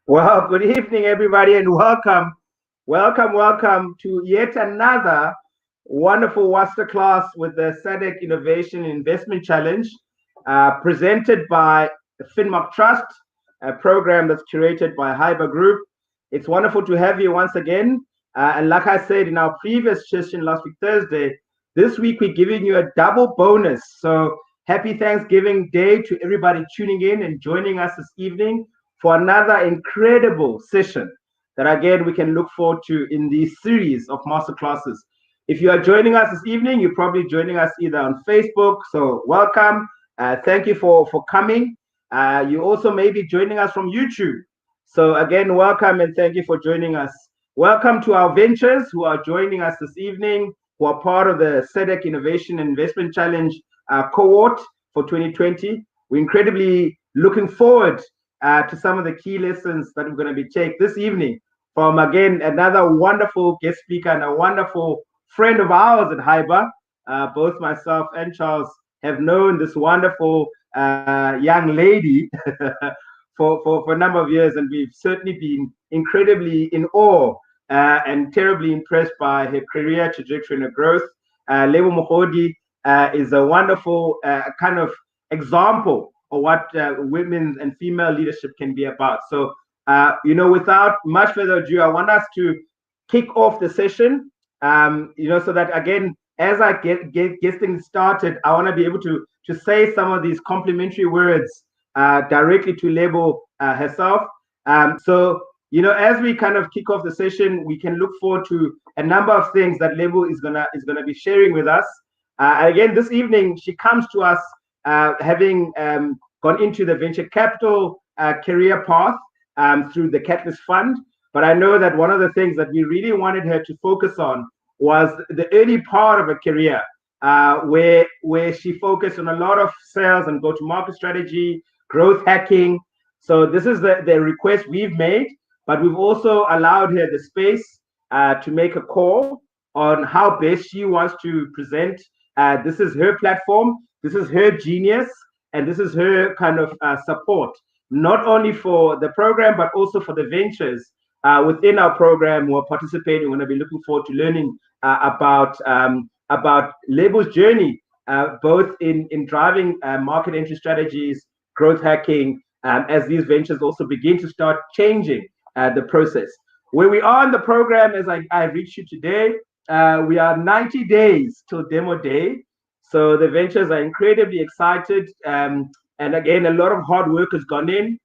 Well, good evening, everybody, and welcome to yet another wonderful masterclass with the SADC Innovation Investment Challenge, presented by the Finmark Trust, a program that's curated by Hyber Group. It's wonderful to have you once again. And like I said in our previous session last week, Thursday, this week we're giving you a double bonus. So happy Thanksgiving Day to everybody tuning in and joining us this evening for another incredible session that again we can look forward to in this series of masterclasses. If you are joining us this evening, you're probably joining us either on Facebook, so welcome. Thank you for coming. You also may be joining us from YouTube. So again, welcome and thank you for joining us. Welcome to our ventures who are joining us this evening, who are part of the SADC Innovation and Investment Challenge cohort for 2020. We're incredibly looking forward to some of the key lessons that we're going to be taking this evening from, again, another wonderful guest speaker and a wonderful friend of ours at Hyber. Both myself and Charles have known this wonderful young lady for a number of years, and we've certainly been incredibly in awe and terribly impressed by her career trajectory and her growth. Lebo Mokgabudi is a wonderful kind of example of what women and female leadership can be about. So, without much further ado, I want us to kick off the session, so that, again, as I get things started, I want to be able to say some of these complimentary words directly to Lebo herself. So, as we kind of kick off the session, we can look forward to a number of things that Lebo is gonna be sharing with us. Again, this evening, she comes to us having gone into the venture capital career path through the Catalyst Fund. But I know that one of the things that we really wanted her to focus on was the early part of her career, where she focused on a lot of sales and go-to-market strategy, growth hacking. So this is the request we've made, but we've also allowed her the space to make a call on how best she wants to present. This is her platform, this is her genius, and this is her kind of support, not only for the program, but also for the ventures within our program who are participating. We're going to be looking forward to learning about Lebo's journey, both in driving market entry strategies, growth hacking, as these ventures also begin to start changing the process. Where we are in the program, as I reached you today, we are 90 days till demo day. So the ventures are incredibly excited. And again, a lot of hard work has gone in.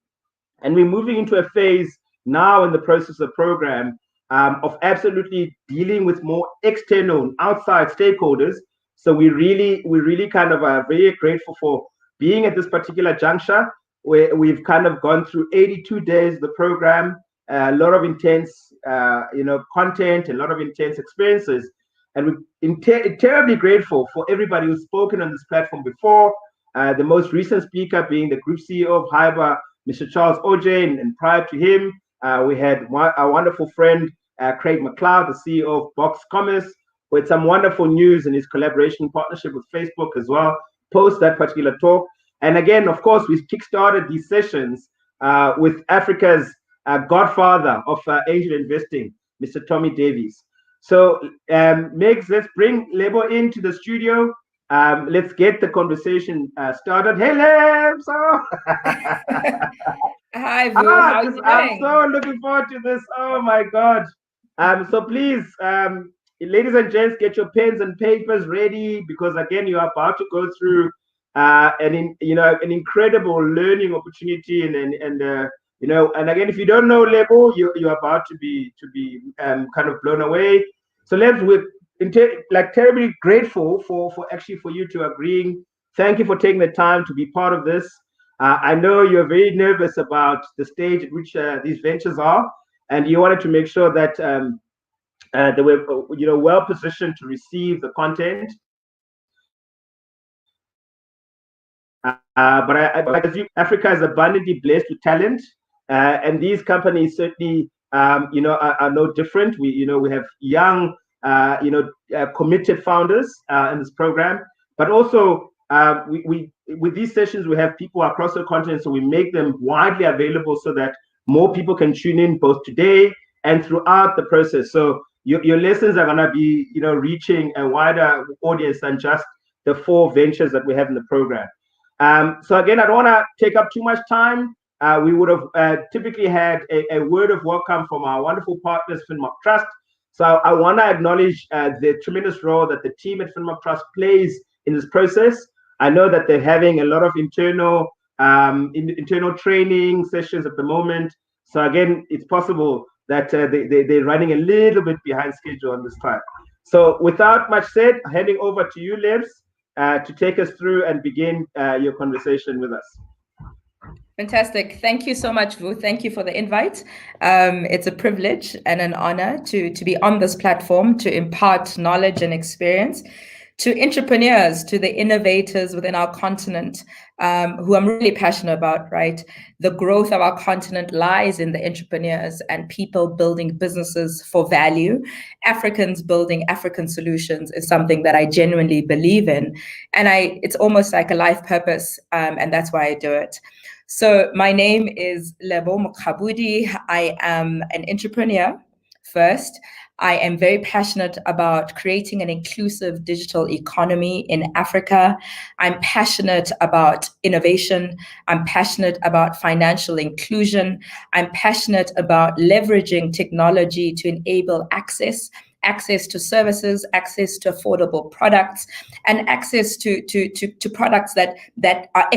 And we're moving into a phase now in the process of the program of absolutely dealing with more external, outside stakeholders. So we really kind of are very grateful for being at this particular juncture where we've kind of gone through 82 days of the program, a lot of intense, content, a lot of intense experiences. And we're terribly grateful for everybody who's spoken on this platform before. The most recent speaker being the Group CEO of Hyber, Mr. Charles Oj, and prior to him, we had our wonderful friend, Craig McLeod, the CEO of Box Commerce, with some wonderful news in his collaboration partnership with Facebook as well, post that particular talk. And again, of course, we've kickstarted these sessions with Africa's godfather of angel investing, Mr. Tommy Davies. So, Megs, let's bring Lebo into the studio. Let's get the conversation started. Hey, Lebs! Hi, Vu. How are you doing? I'm so looking forward to this. Oh my God. So please, ladies and gents, get your pens and papers ready, because again, you're about to go through an incredible learning opportunity, and again, if you don't know Lebo, you're about to be kind of blown away. So we're terribly grateful for you to agreeing. Thank you for taking the time to be part of this. I know you're very nervous about the stage at which these ventures are, and you wanted to make sure that they were well positioned to receive the content. Africa is abundantly blessed with talent, and these companies certainly are no different. We have young committed founders in this program, but also we with these sessions we have people across the continent, so we make them widely available so that more people can tune in both today and throughout the process. So your lessons are going to be, reaching a wider audience than just the 4 ventures that we have in the program. So again, I don't want to take up too much time. We would have typically had a word of welcome from our wonderful partners, Finmark Trust. So I want to acknowledge the tremendous role that the team at Finmark Trust plays in this process. I know that they're having a lot of internal training sessions at the moment. So again, it's possible that they're running a little bit behind schedule on this time. So without much said, handing over to you, Lebs, to take us through and begin your conversation with us. Fantastic. Thank you so much, Vu. Thank you for the invite. It's a privilege and an honor to be on this platform to impart knowledge and experience to entrepreneurs, to the innovators within our continent, who I'm really passionate about, right? The growth of our continent lies in the entrepreneurs and people building businesses for value. Africans building African solutions is something that I genuinely believe in. And it's almost like a life purpose, and that's why I do it. So my name is Lebo Mokgabudi. I am an entrepreneur first. I am very passionate about creating an inclusive digital economy in Africa. I'm passionate about innovation. I'm passionate about financial inclusion. I'm passionate about leveraging technology to enable access to services, access to affordable products, and access to products that are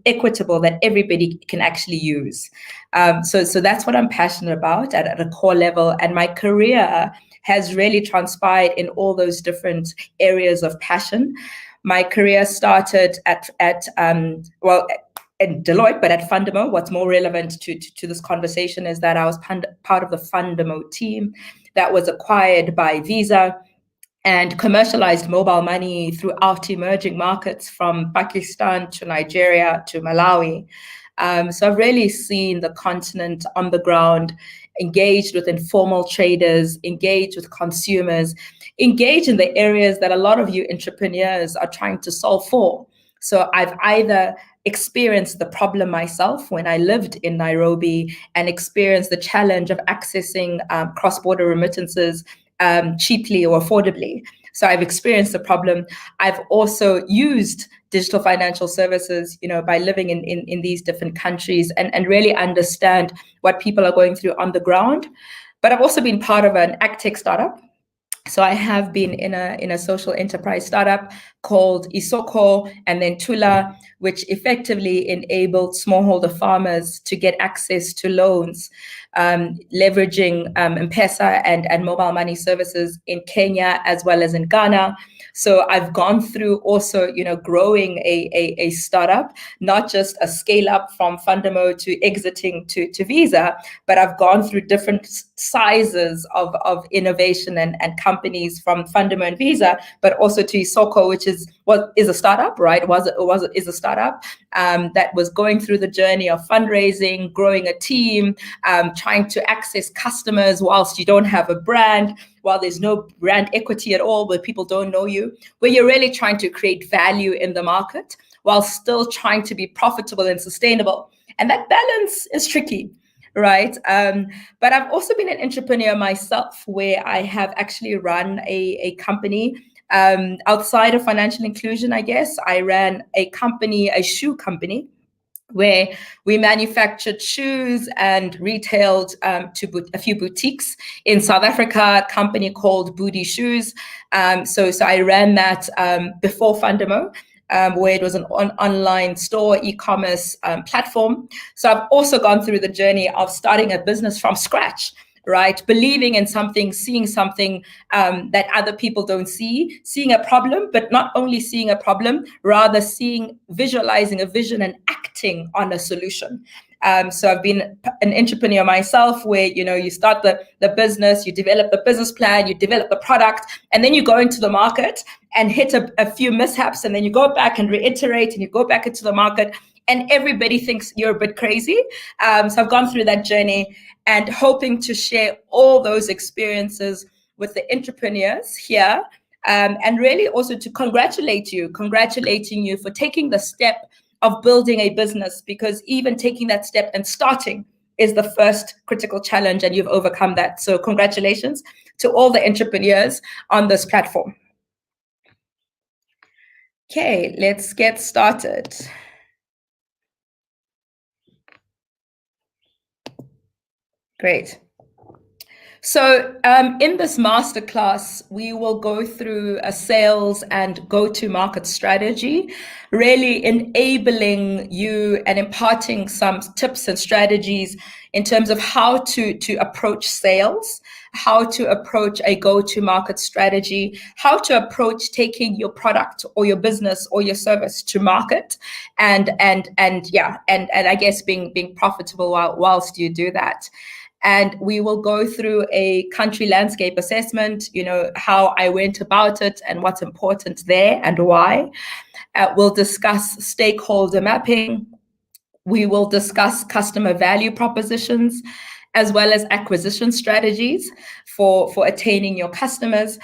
equitable, that everybody can actually use. So that's what I'm passionate about at a core level. And my career has really transpired in all those different areas of passion. My career started at in Deloitte, but at Fundamo. What's more relevant to this conversation is that I was part of the Fundamo team that was acquired by Visa and commercialized mobile money throughout emerging markets from Pakistan to Nigeria to Malawi. So I've really seen the continent on the ground, engaged with informal traders, engaged with consumers, engaged in the areas that a lot of you entrepreneurs are trying to solve for. So I've either experienced the problem myself when I lived in Nairobi and experienced the challenge of accessing cross-border remittances cheaply or affordably. So I've experienced the problem. I've also used digital financial services, by living in these different countries and really understand what people are going through on the ground. But I've also been part of an AgTech startup. So I have been in a social enterprise startup called Isoko and then Tula, which effectively enabled smallholder farmers to get access to loans, leveraging M-Pesa and mobile money services in Kenya as well as in Ghana. So I've gone through also, growing a startup, not just a scale up from Fundamo to exiting to Visa, but I've gone through different sizes of innovation and companies from Fundamo and Visa, but also to Isoko, which is a startup, right? Is a startup that was going through the journey of fundraising, growing a team, trying to access customers whilst you don't have a brand, while there's no brand equity at all, where people don't know you, where you're really trying to create value in the market while still trying to be profitable and sustainable. And that balance is tricky, right? But I've also been an entrepreneur myself, where I have actually run a company outside of financial inclusion, I guess. I ran a shoe company, where we manufactured shoes and retailed to a few boutiques in South Africa, a company called Budi Shoes. So I ran that before Fundamo, where it was an online store, e-commerce platform. So I've also gone through the journey of starting a business from scratch, right? Believing in something, seeing something that other people don't see, seeing a problem, but not only seeing a problem, rather visualizing a vision and acting on a solution. So I've been an entrepreneur myself, where, you start the business, you develop the business plan, you develop the product, and then you go into the market and hit a few mishaps, and then you go back and reiterate, and you go back into the market, and everybody thinks you're a bit crazy. So I've gone through that journey and hoping to share all those experiences with the entrepreneurs here, and really also to congratulating you for taking the step of building a business, because even taking that step and starting is the first critical challenge, and you've overcome that. So congratulations to all the entrepreneurs on this platform. Okay, let's get started. Great. So in this masterclass, we will go through a sales and go-to-market strategy, really enabling you and imparting some tips and strategies in terms of how to approach sales, how to approach a go-to-market strategy, how to approach taking your product or your business or your service to market, and I guess being profitable whilst you do that. And we will go through a country landscape assessment, how I went about it and what's important there and why. We'll discuss stakeholder mapping. We will discuss customer value propositions, as well as acquisition strategies for attaining your customers.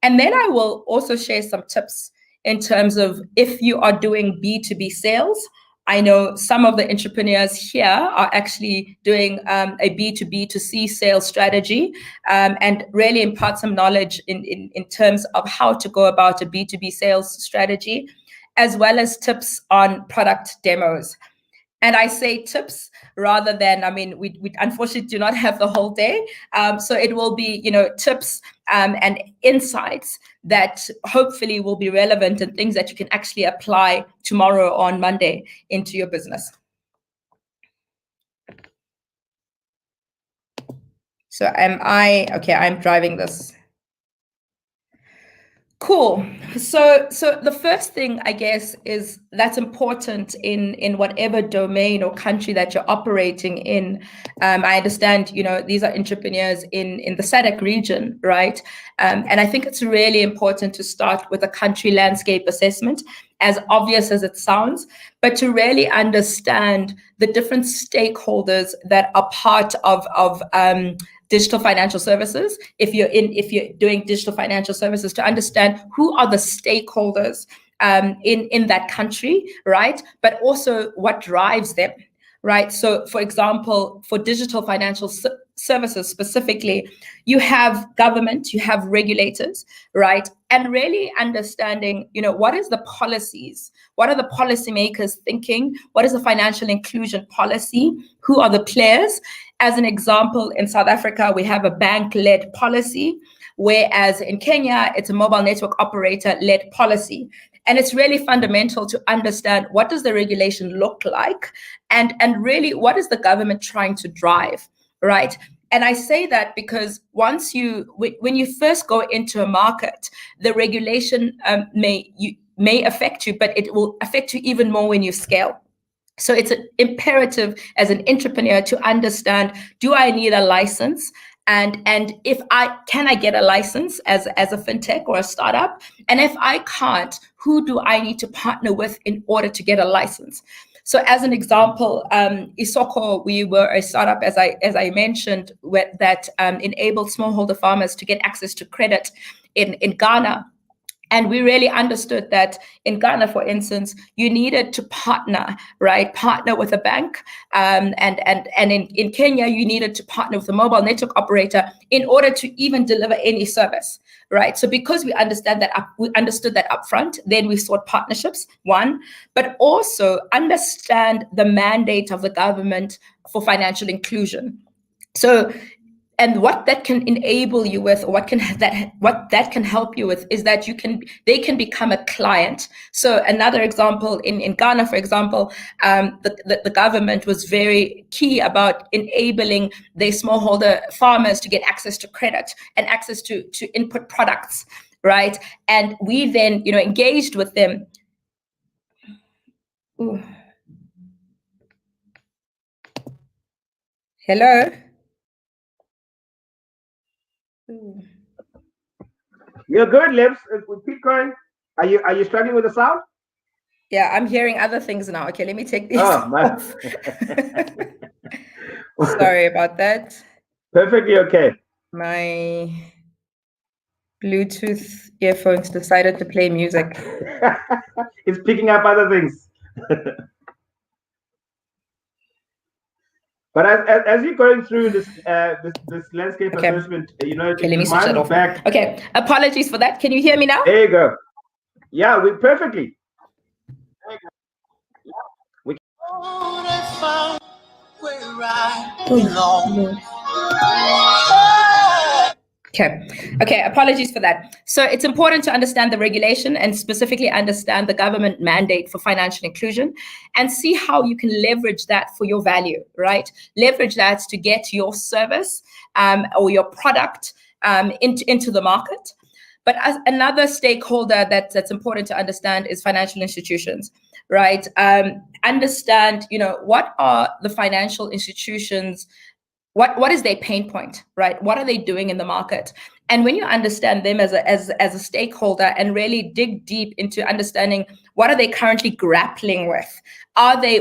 And then I will also share some tips in terms of if you are doing B2B sales. I know some of the entrepreneurs here are actually doing a B2B2C sales strategy, and really impart some knowledge in terms of how to go about a B2B sales strategy, as well as tips on product demos. And I say tips rather than, we unfortunately do not have the whole day. So it will be, tips and insights that hopefully will be relevant and things that you can actually apply tomorrow or on Monday into your business. So I'm driving this. Cool. So the first thing, I guess, is that's important in whatever domain or country that you're operating in. I understand, these are entrepreneurs in the SADC region, right? And I think it's really important to start with a country landscape assessment, as obvious as it sounds, but to really understand the different stakeholders that are part of digital financial services. If you're doing digital financial services, to understand who are the stakeholders in that country, right? But also what drives them, right? So, for example, for digital financial services specifically, you have government, you have regulators, right? And really understanding, what is the policies? What are the policymakers thinking? What is the financial inclusion policy? Who are the players? As an example, in South Africa, we have a bank-led policy, whereas in Kenya, it's a mobile network operator-led policy. And it's really fundamental to understand what does the regulation look like, and really what is the government trying to drive, right? And I say that because when you first go into a market, the regulation may affect you, but it will affect you even more when you scale. So it's imperative as an entrepreneur to understand, do I need a license? And if can I get a license as a fintech or a startup? And if I can't, who do I need to partner with in order to get a license? So as an example, Isoko, we were a startup, as I mentioned, that enabled smallholder farmers to get access to credit in Ghana. And we really understood that in Ghana, for instance, you needed to partner, right? Partner with a bank. And in Kenya, you needed to partner with a mobile network operator in order to even deliver any service, right? So because we understood that upfront, then we sought partnerships, one, but also understand the mandate of the government for financial inclusion. So, and what that can enable you with, or what that can help you with, is that they can become a client. So another example, in Ghana, for example, the government was very key about enabling their smallholder farmers to get access to credit and access to input products, right? And we then, engaged with them. Ooh. Hello. You're good, Lips. Keep going. Are you struggling with the sound? Yeah, I'm hearing other things now. Okay, let me take these off. Sorry about that. Perfectly okay. My Bluetooth earphones decided to play music. It's picking up other things. But as you're going through this landscape assessment, you know, Okay, it let me switch that reminds off. back. Okay, apologies for that. Can you hear me now? There you go. Yeah, we perfectly. We where I belong. Okay, apologies for that. So it's important to understand the regulation and specifically understand the government mandate for financial inclusion and see how you can leverage that for your value, right? Leverage that to get your service or your product into the market. But as another stakeholder that's important to understand is financial institutions, right? Understand, you know, what are the financial institutions, what is their pain point, right? What are they doing in the market? And when you understand them as a stakeholder and really dig deep into understanding what are they currently grappling with,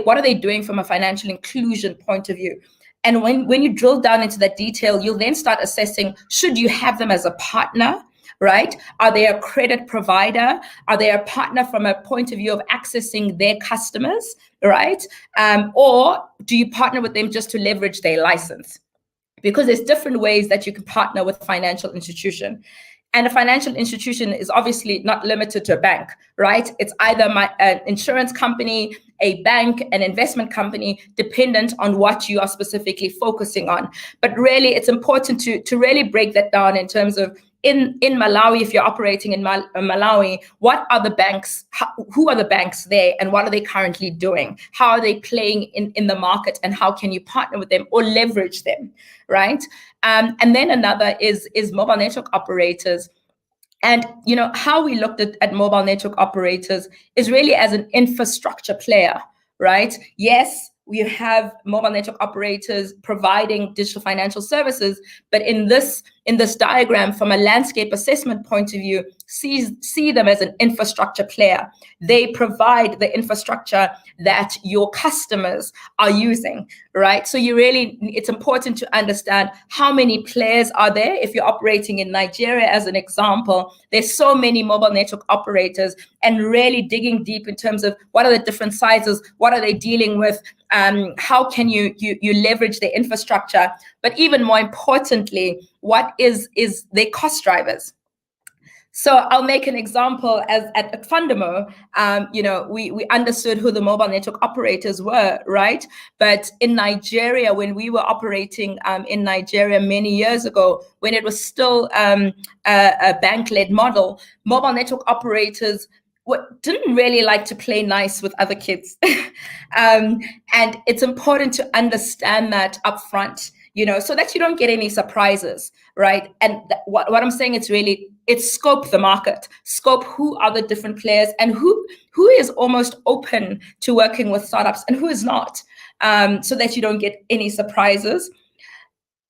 what are they doing from a financial inclusion point of view? And when you drill down into that detail, you'll then start assessing, should you have them as a partner, right? Are they a credit provider? Are they a partner from a point of view of accessing their customers, right? Or do you partner with them just to leverage their license? Because there's different ways that you can partner with a financial institution. And a financial institution is obviously not limited to a bank, right? It's either an insurance company, a bank, an investment company, dependent on what you are specifically focusing on. But really, it's important to really break that down in terms of in Malawi, if you're operating in Malawi, what are the banks, who are the banks there, and what are they currently doing? How are they playing in the market, and how can you partner with them or leverage them, right? And then another is mobile network operators. And you know how we looked at mobile network operators is really as an infrastructure player, right? Yes, we have mobile network operators providing digital financial services, but in this diagram, from a landscape assessment point of view, see them as an infrastructure player. They provide the infrastructure that your customers are using, right? So it's important to understand how many players are there. If you're operating in Nigeria, as an example, there's so many mobile network operators, and really digging deep in terms of what are the different sizes, what are they dealing with, how can you leverage their infrastructure, but even more importantly, what is their cost drivers? So I'll make an example. As at Fundamo, we understood who the mobile network operators were, right? But in Nigeria, when we were operating in Nigeria many years ago, when it was still a bank-led model, mobile network operators didn't really like to play nice with other kids. And it's important to understand that upfront, so that you don't get any surprises, right? And what I'm saying, it's scope the market, scope who are the different players, and who is almost open to working with startups and who is not, so that you don't get any surprises.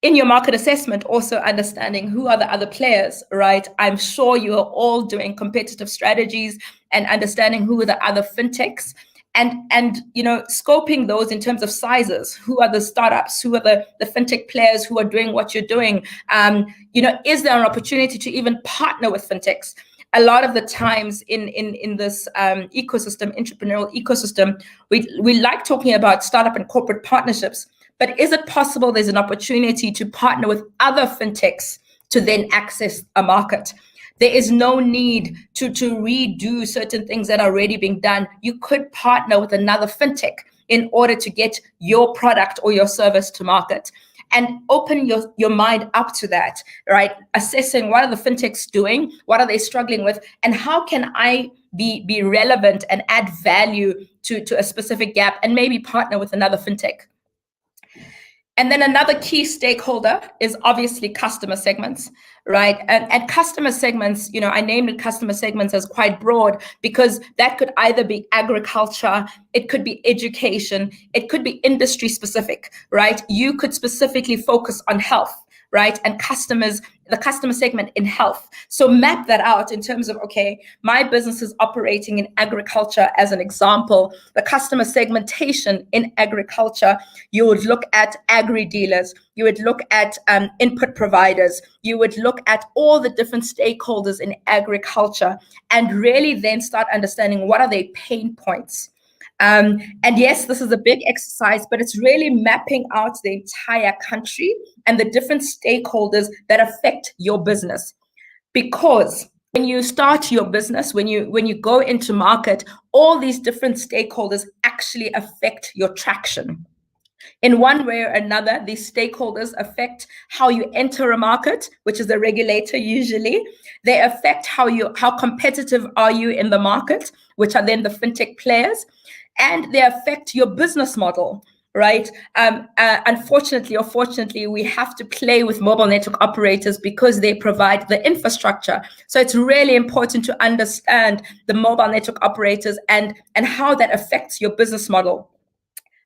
In your market assessment, also understanding who are the other players, right? I'm sure you are all doing competitive strategies and understanding who are the other fintechs, and scoping those in terms of sizes. Who are the startups? Who are the fintech players who are doing what you're doing? Is there an opportunity to even partner with fintechs? A lot of the times in this ecosystem, entrepreneurial ecosystem, we like talking about startup and corporate partnerships. But is it possible there's an opportunity to partner with other fintechs to then access a market? There is no need to redo certain things that are already being done. You could partner with another fintech in order to get your product or your service to market, and open your mind up to that, right? Assessing what are the fintechs doing, what are they struggling with, and how can I be relevant and add value to a specific gap, and maybe partner with another fintech. And then another key stakeholder is obviously customer segments, right? And customer segments, I named it customer segments as quite broad, because that could either be agriculture, it could be education, it could be industry specific, right? You could specifically focus on health, right? And the customer segment in health. So map that out in terms of, okay, my business is operating in agriculture as an example. The customer segmentation in agriculture, you would look at agri-dealers, you would look at input providers, you would look at all the different stakeholders in agriculture, and really then start understanding what are their pain points. And yes, this is a big exercise, but it's really mapping out the entire country and the different stakeholders that affect your business. Because when you start your business, when you go into market, all these different stakeholders actually affect your traction. In one way or another, these stakeholders affect how you enter a market, which is the regulator usually. They affect how competitive are you in the market, which are then the fintech players, and they affect your business model, right? Unfortunately or fortunately, we have to play with mobile network operators because they provide the infrastructure. So it's really important to understand the mobile network operators and how that affects your business model.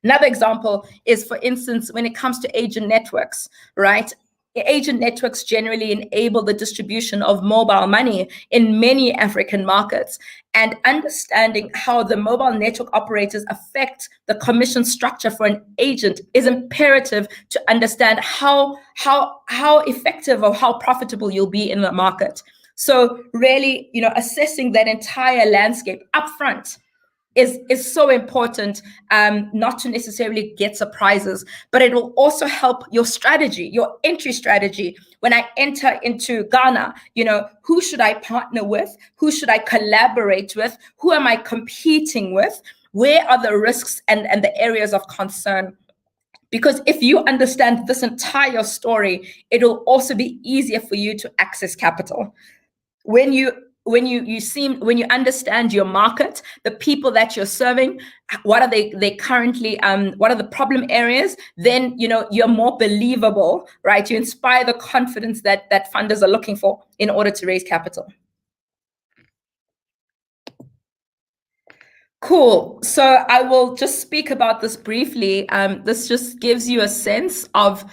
Another example is, for instance, when it comes to agent networks, right? Agent networks generally enable the distribution of mobile money in many African markets, and understanding how the mobile network operators affect the commission structure for an agent is imperative to understand how effective or how profitable you'll be in the market. So really, assessing that entire landscape upfront is so important, not to necessarily get surprises, but it will also help your strategy, your entry strategy. When I enter into Ghana, who should I partner with? Who should I collaborate with? Who am I competing with? Where are the risks and the areas of concern? Because if you understand this entire story, it'll also be easier for you to access capital. When you understand your market, the people that you're serving, what are they currently, what are the problem areas, then you're more believable, right? You inspire the confidence that funders are looking for in order to raise capital. Cool. So I will just speak about this briefly. This just gives you a sense of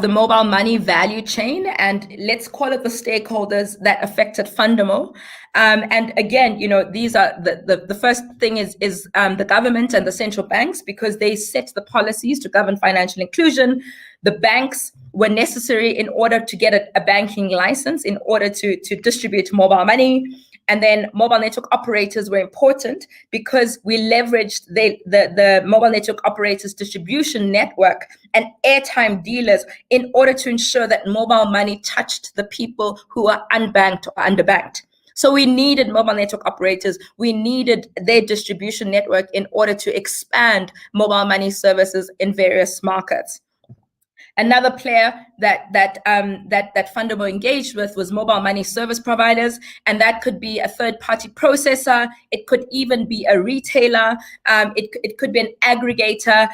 the mobile money value chain, and let's call it the stakeholders that affected Fundamo. And again, these are the first thing is the government and the central banks, because they set the policies to govern financial inclusion. The banks were necessary in order to get a banking license in order to distribute mobile money. And then mobile network operators were important because we leveraged the mobile network operators distribution network and airtime dealers in order to ensure that mobile money touched the people who are unbanked or underbanked. So we needed mobile network operators. We needed their distribution network in order to expand mobile money services in various markets. Another player that Fundamo engaged with was mobile money service providers, and that could be a third-party processor. It could even be a retailer. It could be an aggregator.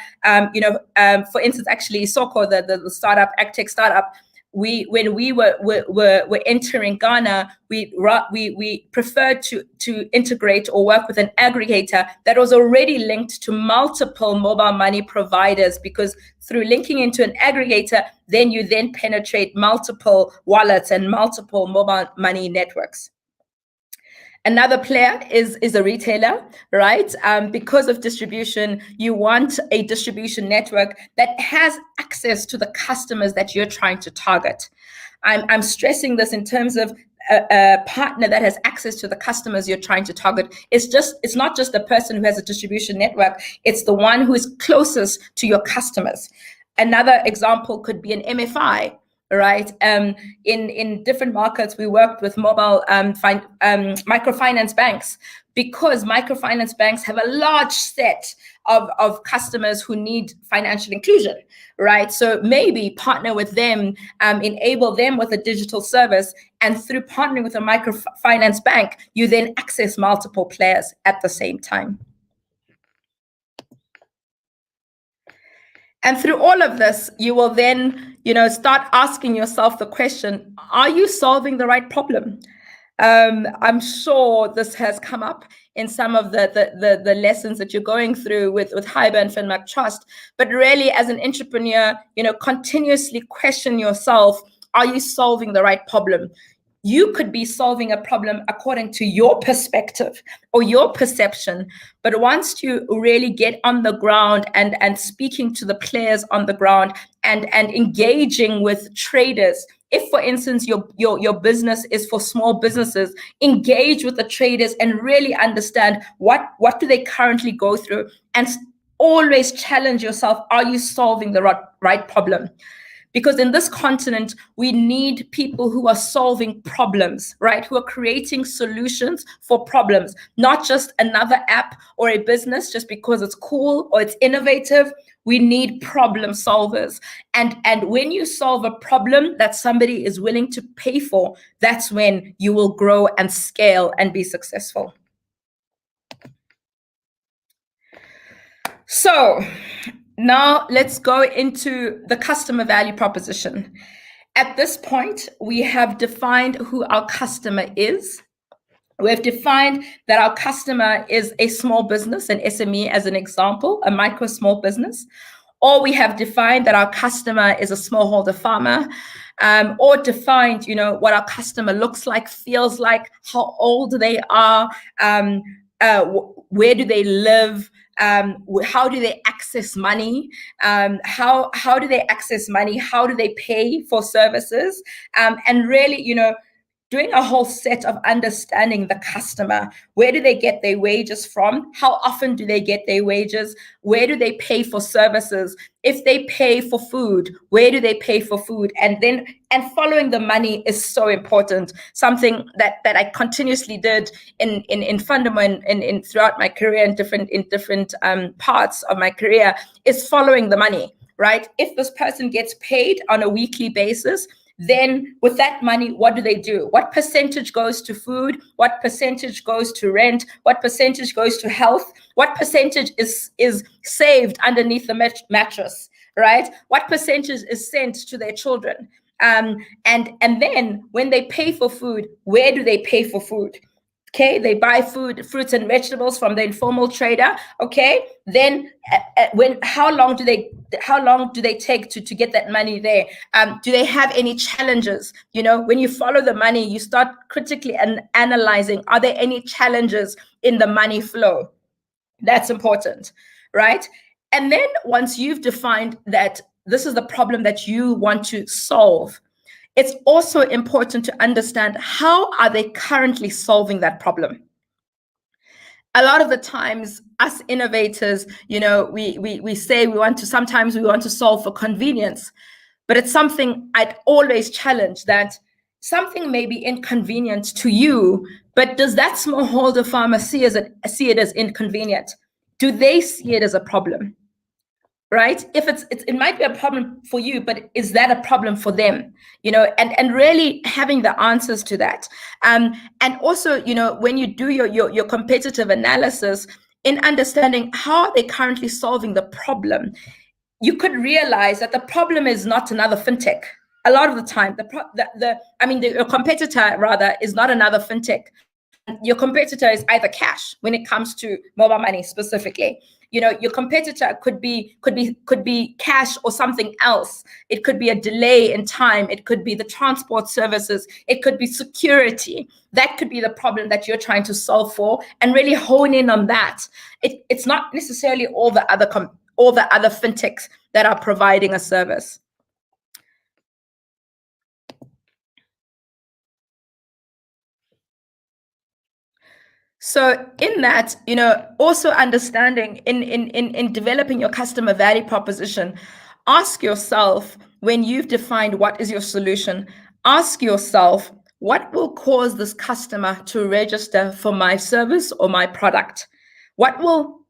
For instance, actually, Soko, the startup, AgTech startup, when we were entering Ghana, we preferred to integrate or work with an aggregator that was already linked to multiple mobile money providers, because through linking into an aggregator, then you penetrate multiple wallets and multiple mobile money networks. Another player is a retailer, right? Because of distribution, you want a distribution network that has access to the customers that you're trying to target. I'm stressing this in terms of a partner that has access to the customers you're trying to target. It's not just the person who has a distribution network, it's the one who is closest to your customers. Another example could be an MFI, right? In different markets, we worked with mobile microfinance banks, because microfinance banks have a large set of customers who need financial inclusion, right? So maybe partner with them, enable them with a digital service, and through partnering with a microfinance bank, you then access multiple players at the same time. And through all of this, you will then, start asking yourself the question, are you solving the right problem? I'm sure this has come up in some of the lessons that you're going through with Hyber and Finmac Trust. But really, as an entrepreneur, continuously question yourself, are you solving the right problem? You could be solving a problem according to your perspective or your perception. But once you really get on the ground and speaking to the players on the ground and engaging with traders If, for instance, your business is for small businesses, engage with the traders and really understand what do they currently go through, and always challenge yourself. Are you solving the right problem? Because in this continent, we need people who are solving problems, right? Who are creating solutions for problems, not just another app or a business just because it's cool or it's innovative. We need problem solvers. And when you solve a problem that somebody is willing to pay for, that's when you will grow and scale and be successful. So now let's go into the customer value proposition. At this point, we have defined who our customer is. We've defined that our customer is a small business, an SME as an example, a micro small business. Or we have defined that our customer is a smallholder farmer, or defined, what our customer looks like, feels like, how old they are, where do they live, how do they access money, how do they access money, how do they pay for services, and really, doing a whole set of understanding the customer. Where do they get their wages from? How often do they get their wages? Where do they pay for services? If they pay for food, where do they pay for food? And following the money is so important. Something that I continuously did in Fundamo and throughout my career in different parts of my career is following the money, right? If this person gets paid on a weekly basis, then with that money, what do they do? What percentage goes to food? What percentage goes to rent? What percentage goes to health? What percentage is saved underneath the mattress, right? What percentage is sent to their children? And then when they pay for food, where do they pay for food? Okay, they buy food, fruits and vegetables from the informal trader. Okay, then how long do they take to get that money there? Do they have any challenges? When you follow the money, you start critically analyzing, are there any challenges in the money flow? That's important, right? And then once you've defined that this is the problem that you want to solve, it's also important to understand how are they currently solving that problem. A lot of the times, us innovators, we say sometimes we want to solve for convenience, but it's something I'd always challenge, that something may be inconvenient to you, but does that smallholder farmer see it as inconvenient? Do they see it as a problem? Right? If it might be a problem for you, but is that a problem for them? And really having the answers to that. And also, when you do your competitive analysis in understanding how are they currently solving the problem, you could realize that the problem is not another fintech. A lot of the time, your competitor rather is not another fintech. Your competitor is either cash when it comes to mobile money specifically. Your competitor could be cash or something else. It could be a delay in time. It could be the transport services. It could be security. That could be the problem that you're trying to solve for, and really hone in on that. It's not necessarily all the other fintechs that are providing a service. So in that, also understanding in developing your customer value proposition, ask yourself, when you've defined what is your solution, ask yourself, what will cause this customer to register for my service or my product? What will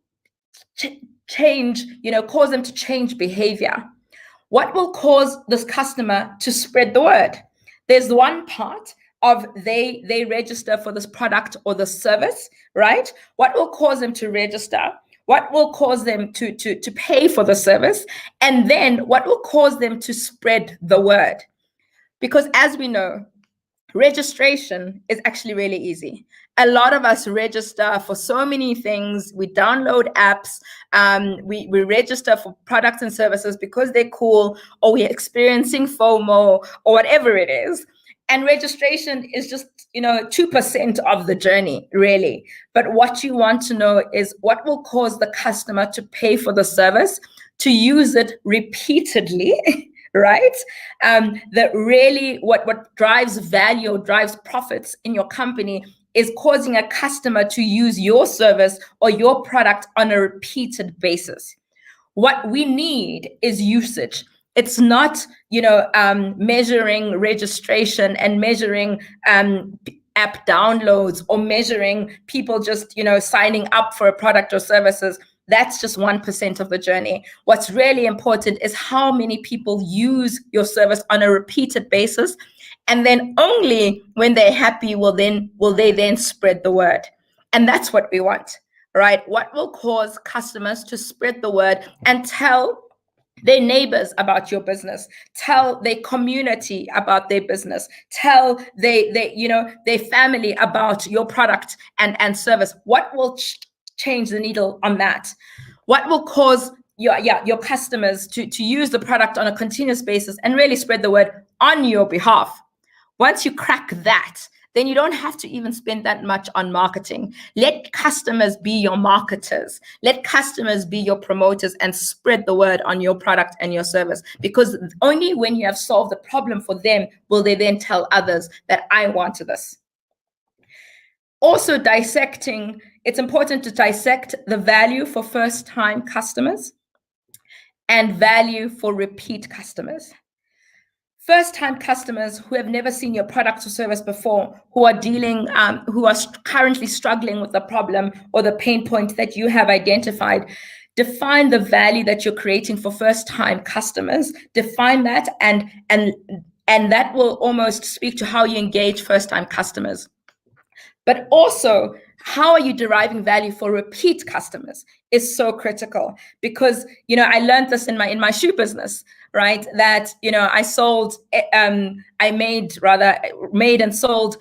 change, cause them to change behavior? What will cause this customer to spread the word? There's one part of they register for this product or the service, right? What will cause them to register? What will cause them to pay for the service? And then what will cause them to spread the word? Because as we know, registration is actually really easy. A lot of us register for so many things. We download apps. We register for products and services because they're cool, or we're experiencing FOMO, or whatever it is. And registration is just, 2% of the journey, really. But what you want to know is what will cause the customer to pay for the service, to use it repeatedly, right? That really what drives value or drives profits in your company is causing a customer to use your service or your product on a repeated basis. What we need is usage. It's not, measuring registration and measuring app downloads or measuring people just, signing up for a product or services. That's just 1% of the journey. What's really important is how many people use your service on a repeated basis. And then only when they're happy will they then spread the word. And that's what we want, right? What will cause customers to spread the word and tell their neighbors about your business, tell their community about their business, tell their family about your product and service? What will change the needle on that? What will cause your customers to use the product on a continuous basis and really spread the word on your behalf? Once you crack that, then you don't have to even spend that much on marketing. Let customers be your marketers. Let customers be your promoters and spread the word on your product and your service. Because only when you have solved the problem for them will they then tell others that I wanted this. Also it's important to dissect the value for first-time customers and value for repeat customers. First-time customers who have never seen your product or service before, who are currently struggling with the problem or the pain point that you have identified, define the value that you're creating for first-time customers. Define that, and that will almost speak to how you engage first-time customers. But also, how are you deriving value for repeat customers is so critical, because I learned this in my shoe business, right? That I made and sold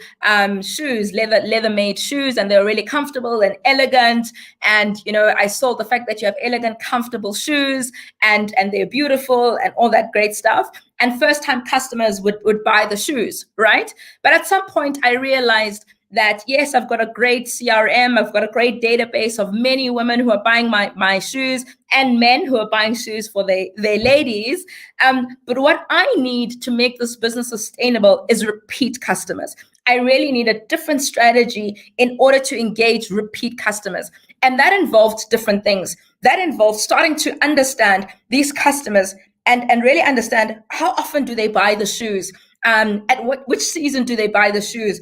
shoes, leather made shoes, and they were really comfortable and elegant. And I sold the fact that you have elegant, comfortable shoes, and they're beautiful and all that great stuff. And first time customers would buy the shoes, right? But at some point I realized that yes, I've got a great CRM, I've got a great database of many women who are buying my shoes and men who are buying shoes for their ladies. But what I need to make this business sustainable is repeat customers. I really need a different strategy in order to engage repeat customers. And that involved different things. That involved starting to understand these customers and really understand how often do they buy the shoes. At which season do they buy the shoes?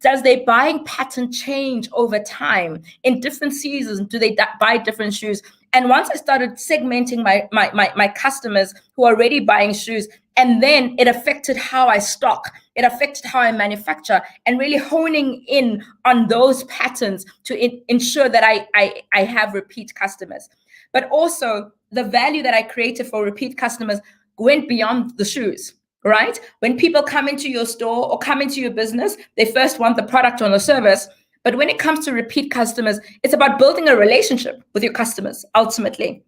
Does their buying pattern change over time? In different seasons, do they buy different shoes? And once I started segmenting my customers who are already buying shoes, and then it affected how I stock, it affected how I manufacture, and really honing in on those patterns to ensure that I have repeat customers. But also the value that I created for repeat customers went beyond the shoes. Right? When people come into your store or come into your business, they first want the product or the service. But when it comes to repeat customers, it's about building a relationship with your customers ultimately.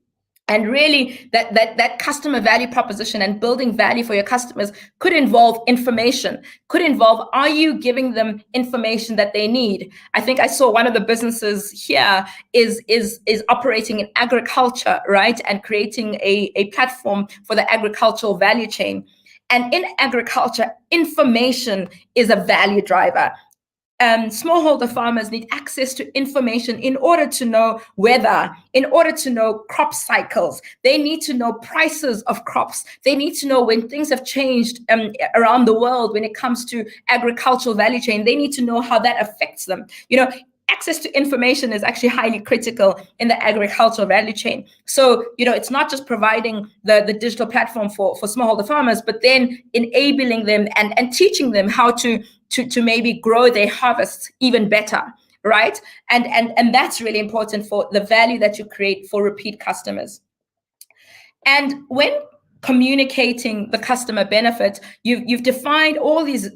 And really that customer value proposition and building value for your customers could involve information, could involve, are you giving them information that they need? I think I saw one of the businesses here is operating in agriculture, right? And creating a platform for the agricultural value chain. And in agriculture, information is a value driver. Smallholder farmers need access to information in order to know weather, in order to know crop cycles. They need to know prices of crops. They need to know when things have changed around the world when it comes to agricultural value chain. They need to know how that affects them. Access to information is actually highly critical in the agricultural value chain. So, it's not just providing the digital platform for smallholder farmers, but then enabling them and teaching them how to maybe grow their harvests even better, right? And that's really important for the value that you create for repeat customers. And when communicating the customer benefit, you've defined all this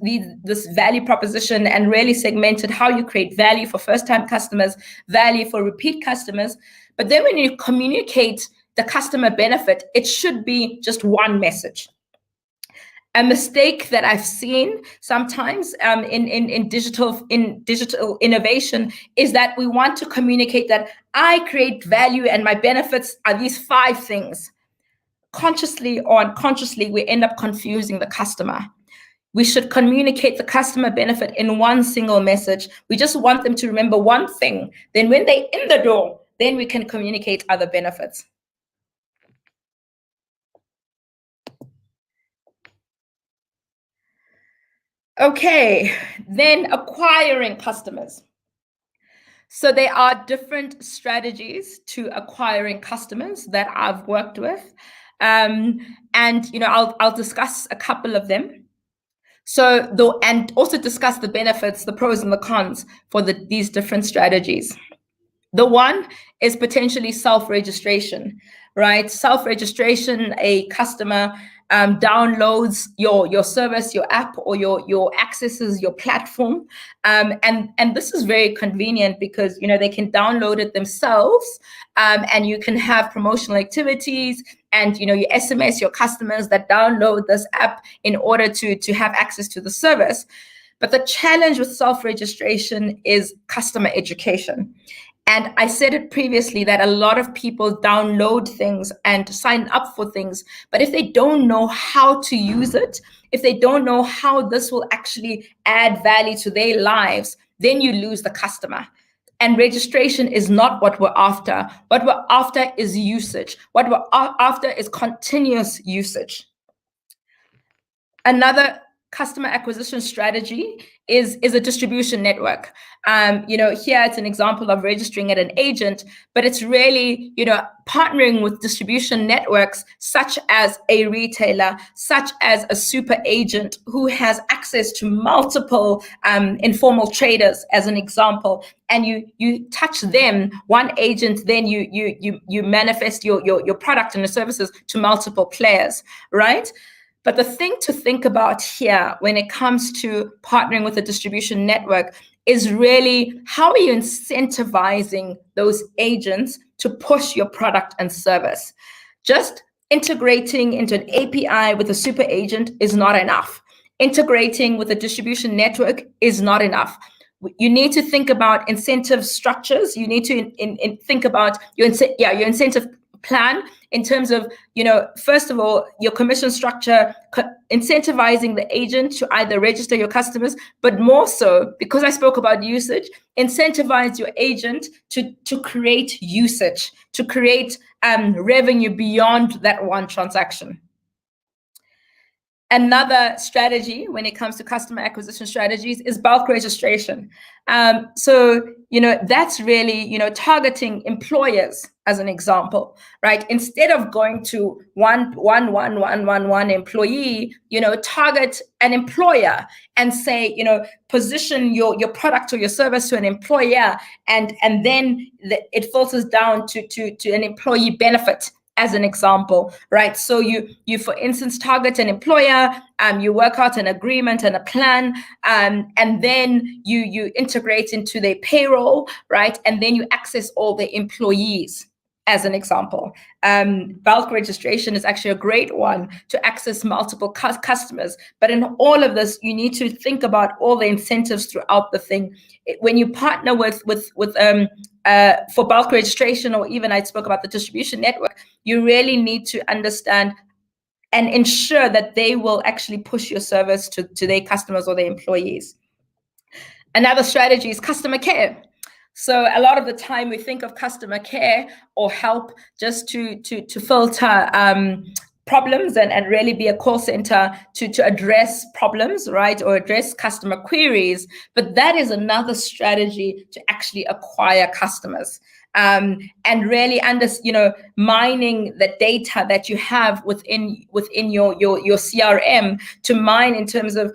value proposition and really segmented how you create value for first-time customers, value for repeat customers. But then when you communicate the customer benefit, it should be just one message. A mistake that I've seen sometimes in digital innovation is that we want to communicate that I create value and my benefits are these 5 things. consciously or unconsciously, we end up confusing the customer. We should communicate the customer benefit in one single message. We just want them to remember one thing. Then when they're in the door, then we can communicate other benefits. Okay, then acquiring customers. So there are different strategies to acquiring customers that I've worked with. And I'll discuss a couple of them. So and also discuss the benefits, the pros and the cons for these different strategies. The one is potentially self-registration, right? Self-registration, a customer downloads your service, your app, or your accesses your platform, and this is very convenient because they can download it themselves, and you can have promotional activities, and you SMS your customers that download this app in order to have access to the service. But the challenge with self-registration is customer education. And I said it previously that a lot of people download things and sign up for things, but if they don't know how to use it, if they don't know how this will actually add value to their lives, then you lose the customer. And registration is not what we're after. What we're after is usage. What we're after is continuous usage. Another customer acquisition strategy is a distribution network. Here it's an example of registering at an agent, but it's really, partnering with distribution networks such as a retailer, such as a super agent who has access to multiple informal traders, as an example, and you touch them, one agent, then you manifest your product and your services to multiple players, right? But the thing to think about here when it comes to partnering with a distribution network is really, how are you incentivizing those agents to push your product and service? Just integrating into an API with a super agent is not enough. Integrating with a distribution network is not enough. You need to think about incentive structures. You need to think about your incentive plan in terms of, first of all, your commission structure, incentivizing the agent to either register your customers, but more so, because I spoke about usage, incentivize your agent to create usage, to create revenue beyond that one transaction. Another strategy when it comes to customer acquisition strategies is bulk registration. So that's really, targeting employers as an example, right? Instead of going to one employee, target an employer and say, position your product or your service to an employer, and then it filters down to an employee benefit, as an example, right? So you for instance, target an employer, you work out an agreement and a plan, and then you integrate into their payroll, right? And then you access all the employees, as an example. Bulk registration is actually a great one to access multiple customers. But in all of this, you need to think about all the incentives throughout the thing. When you partner with for bulk registration, or even I spoke about the distribution network, you really need to understand and ensure that they will actually push your service to their customers or their employees. Another strategy is customer care. So a lot of the time we think of customer care or help just to filter problems and really be a call center to address problems, right? Or address customer queries. But that is another strategy to actually acquire customers. And really mining the data that you have within your CRM to mine in terms of,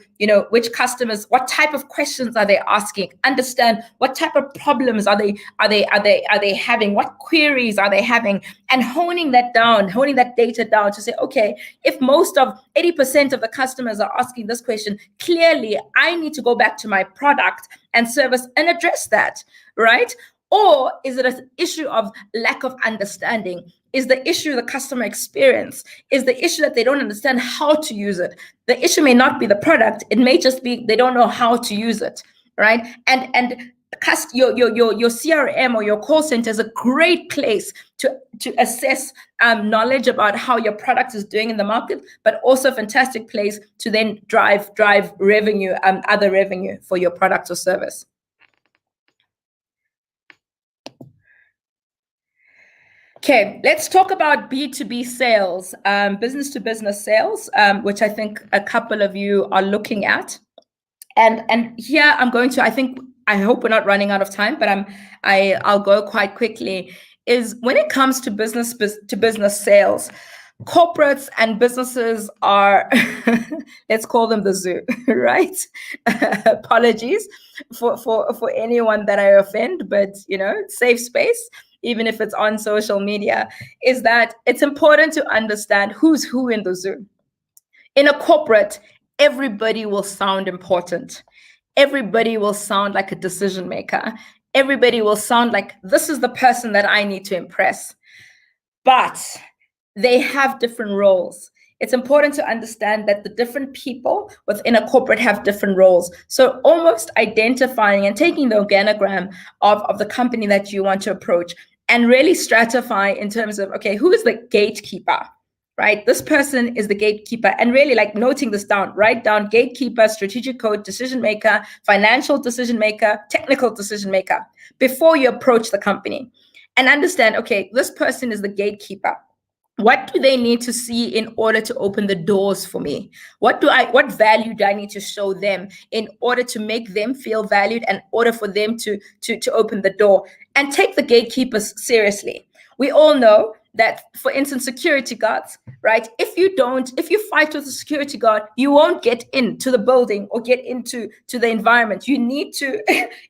which customers, what type of questions are they asking, understand what type of problems are they having, what queries are they having, and honing that data down to say, okay, if most of 80% of the customers are asking this question, clearly I need to go back to my product and service and address that, right? Or is it an issue of lack of understanding? Is the issue the customer experience? Is the issue that they don't understand how to use it? The issue may not be the product. It may just be they don't know how to use it, right? And your CRM or your call center is a great place to assess knowledge about how your product is doing in the market, but also a fantastic place to then drive revenue, other revenue for your product or service. Okay, let's talk about B2B sales, business to business sales, which I think a couple of you are looking at. And here I'm going to, I hope we're not running out of time, but I'll go quite quickly, is when it comes to business to business sales, corporates and businesses are, let's call them the zoo, right? Apologies for anyone that I offend, but safe space, even if it's on social media, is that it's important to understand who's who in the zoo. In a corporate, everybody will sound important. Everybody will sound like a decision maker. Everybody will sound like this is the person that I need to impress. But they have different roles. It's important to understand that the different people within a corporate have different roles. So almost identifying and taking the organogram of the company that you want to approach and really stratify in terms of, okay, who is the gatekeeper? Right? This person is the gatekeeper, and really like noting this down, write down gatekeeper, strategic coach, decision maker, financial decision maker, technical decision maker before you approach the company, and understand, okay, this person is the gatekeeper. What do they need to see in order to open the doors for me? What value do I need to show them in order to make them feel valued, and in order for them to open the door? And take the gatekeepers seriously. We all know that, for instance, security guards, right? If you fight with a security guard, you won't get into the building or get into the environment. You need to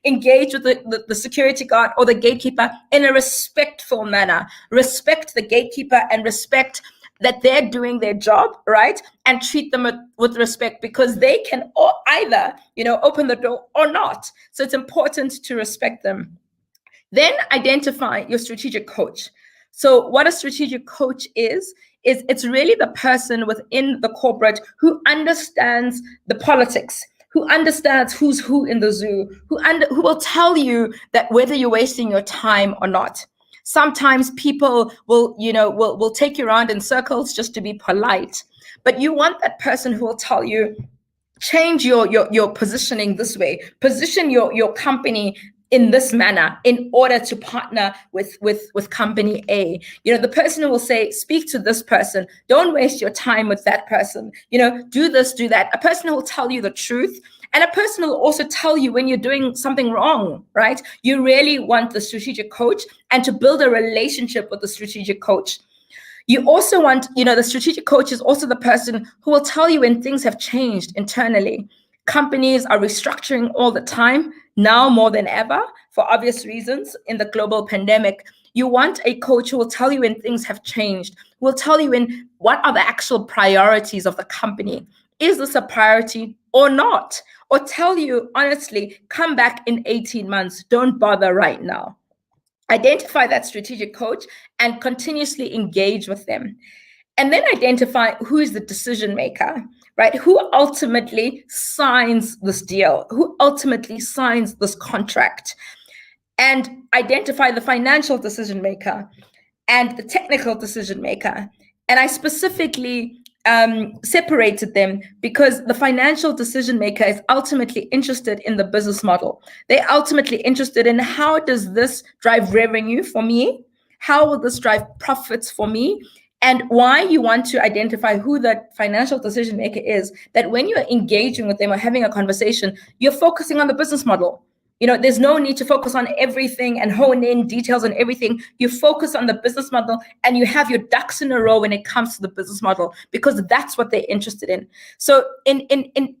engage with the security guard or the gatekeeper in a respectful manner. Respect the gatekeeper and respect that they're doing their job, right? And treat them with respect, because they can either, open the door or not. So it's important to respect them. Then identify your strategic coach. So what a strategic coach is it's really the person within the corporate who understands the politics, who understands who's who in the zoo, who will tell you that whether you're wasting your time or not. Sometimes people will take you around in circles just to be polite, but you want that person who will tell you, change your positioning this way, position your company in this manner in order to partner with company A. The person who will say, speak to this person, don't waste your time with that person, do this, do that. A person who will tell you the truth, and a person who will also tell you when you're doing something wrong, right? You really want the strategic coach, and to build a relationship with the strategic coach. You also want, the strategic coach is also the person who will tell you when things have changed internally. Companies are restructuring all the time, now more than ever, for obvious reasons in the global pandemic. You want a coach who will tell you when things have changed, who will tell you what are the actual priorities of the company. Is this a priority or not? Or tell you, honestly, come back in 18 months, don't bother right now. Identify that strategic coach and continuously engage with them. And then identify who is the decision maker, right? Who ultimately signs this deal? Who ultimately signs this contract? And identify the financial decision maker and the technical decision maker. And I specifically separated them because the financial decision maker is ultimately interested in the business model. They're ultimately interested in, how does this drive revenue for me? How will this drive profits for me? And why you want to identify who that financial decision maker is, that when you're engaging with them or having a conversation, you're focusing on the business model. There's no need to focus on everything and hone in details on everything. You focus on the business model, and you have your ducks in a row when it comes to the business model, because that's what they're interested in. So in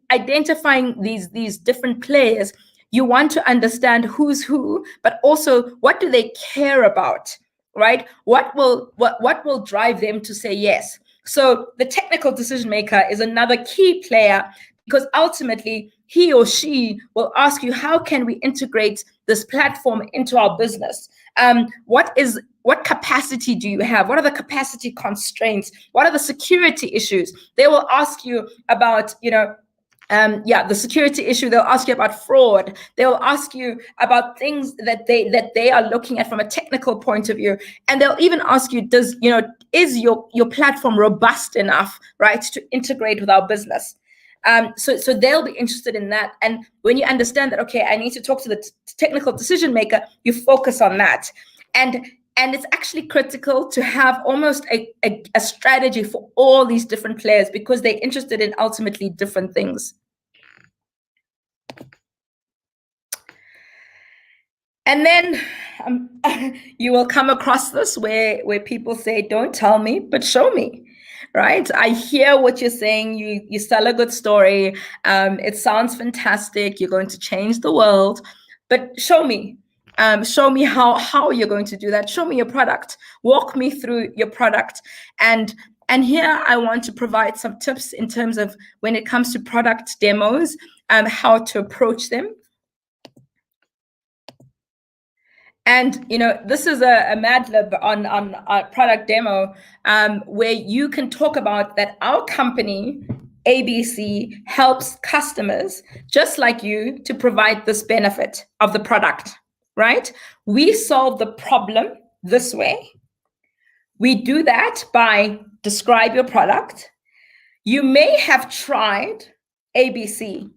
identifying these different players, you want to understand who's who, but also what do they care about? Right? What will drive them to say yes? So the technical decision maker is another key player, because ultimately he or she will ask you, how can we integrate this platform into our business? What capacity do you have? What are the capacity constraints? What are the security issues? They will ask you about, the security issue. They'll ask you about fraud. They'll ask you about things that they are looking at from a technical point of view, and they'll even ask you, is your platform robust enough, right, to integrate with our business? So they'll be interested in that. And when you understand that, okay, I need to talk to the technical decision maker, you focus on that. And it's actually critical to have almost a strategy for all these different players, because they're interested in ultimately different things. And then you will come across this where people say, don't tell me, but show me. Right? I hear what you're saying. You sell a good story. It sounds fantastic. You're going to change the world, but show me. Show me how you're going to do that. Show me your product. Walk me through your product. And here I want to provide some tips in terms of when it comes to product demos, how to approach them. And this is a Mad Lib on a product demo where you can talk about that our company, ABC, helps customers just like you to provide this benefit of the product, right? We solve the problem this way. We do that by describe your product. You may have tried ABC.